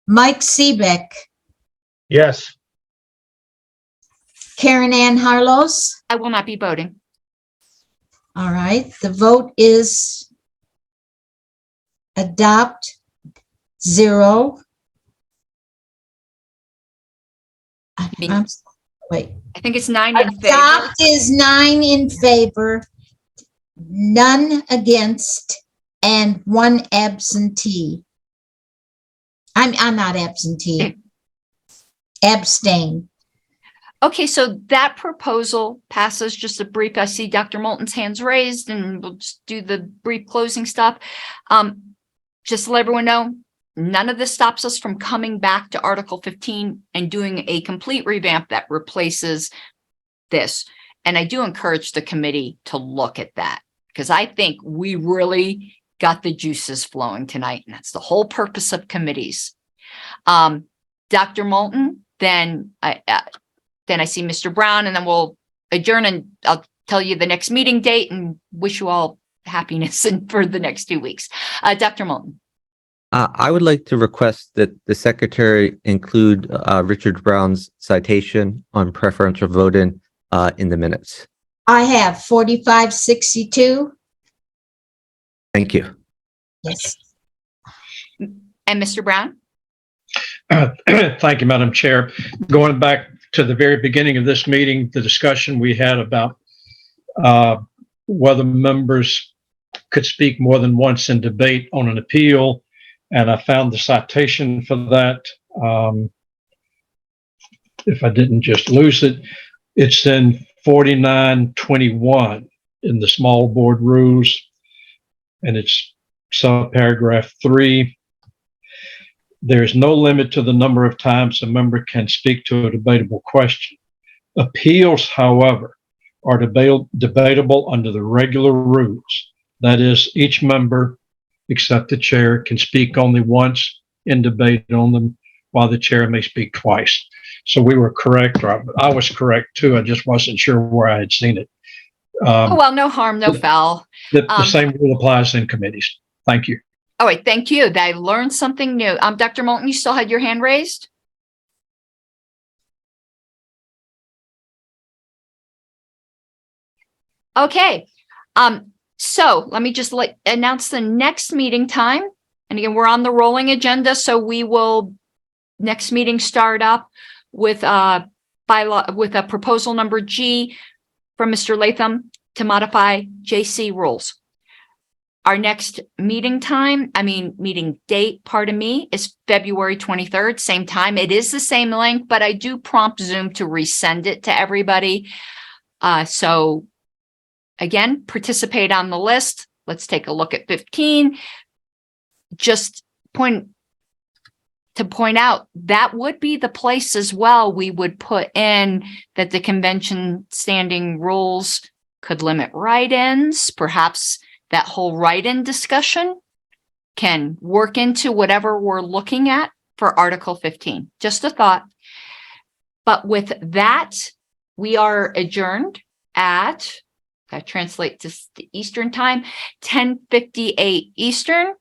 Mike Seebeck, Yes. Karen Ann Harlos. I will not be voting. All right, the vote is adopt 0. Wait. I think it's 9 in favor. Adopt is 9 in favor, none against, and 1 absentee. I'm not absentee. Abstain. Okay, so that proposal passes. Just a brief, I see Dr. Moulton's hands raised, and we'll just do the brief closing stuff. Just to let everyone know, none of this stops us from coming back to Article 15 and doing a complete revamp that replaces this. And I do encourage the committee to look at that, because I think we really got the juices flowing tonight, and that's the whole purpose of committees. Dr. Moulton, then I see Mr. Brown, and then we'll adjourn, and I'll tell you the next meeting date and wish you all happiness for the next 2 weeks. Dr. Moulton. I would like to request that the secretary include Richard Brown's citation on preferential voting in the minutes. I have 4562. Thank you. Yes. And Mr. Brown? Thank you, Madam Chair. Going back to the very beginning of this meeting, the discussion we had about whether members could speak more than once in debate on an appeal, and I found the citation for that. If I didn't just lose it, it's in 4921 in the small board rules, and it's subparagraph 3. There's no limit to the number of times a member can speak to a debatable question. Appeals, however, are debatable under the regular rules. That is, each member, except the chair, can speak only once in debate on them, while the chair may speak twice. So we were correct, or I was correct too. I just wasn't sure where I had seen it. Oh, well, no harm, no foul. The same rule applies in committees. Thank you. All right, thank you. I learned something new. Dr. Moulton, you still had your hand raised? Okay. So let me just announce the next meeting time. And again, we're on the rolling agenda, so we will next meeting start up with a proposal number G from Mr. Latham to modify JC rules. Our next meeting date, is February 23rd, same time. It is the same link, but I do prompt Zoom to resend it to everybody. So again, participate on the list. Let's take a look at 15. Just point out, that would be the place as well we would put in that the convention standing rules could limit write-ins, perhaps that whole write-in discussion can work into whatever we're looking at for Article 15. Just a thought. But with that, we are adjourned at, that translates to Eastern time, 10:58 Eastern.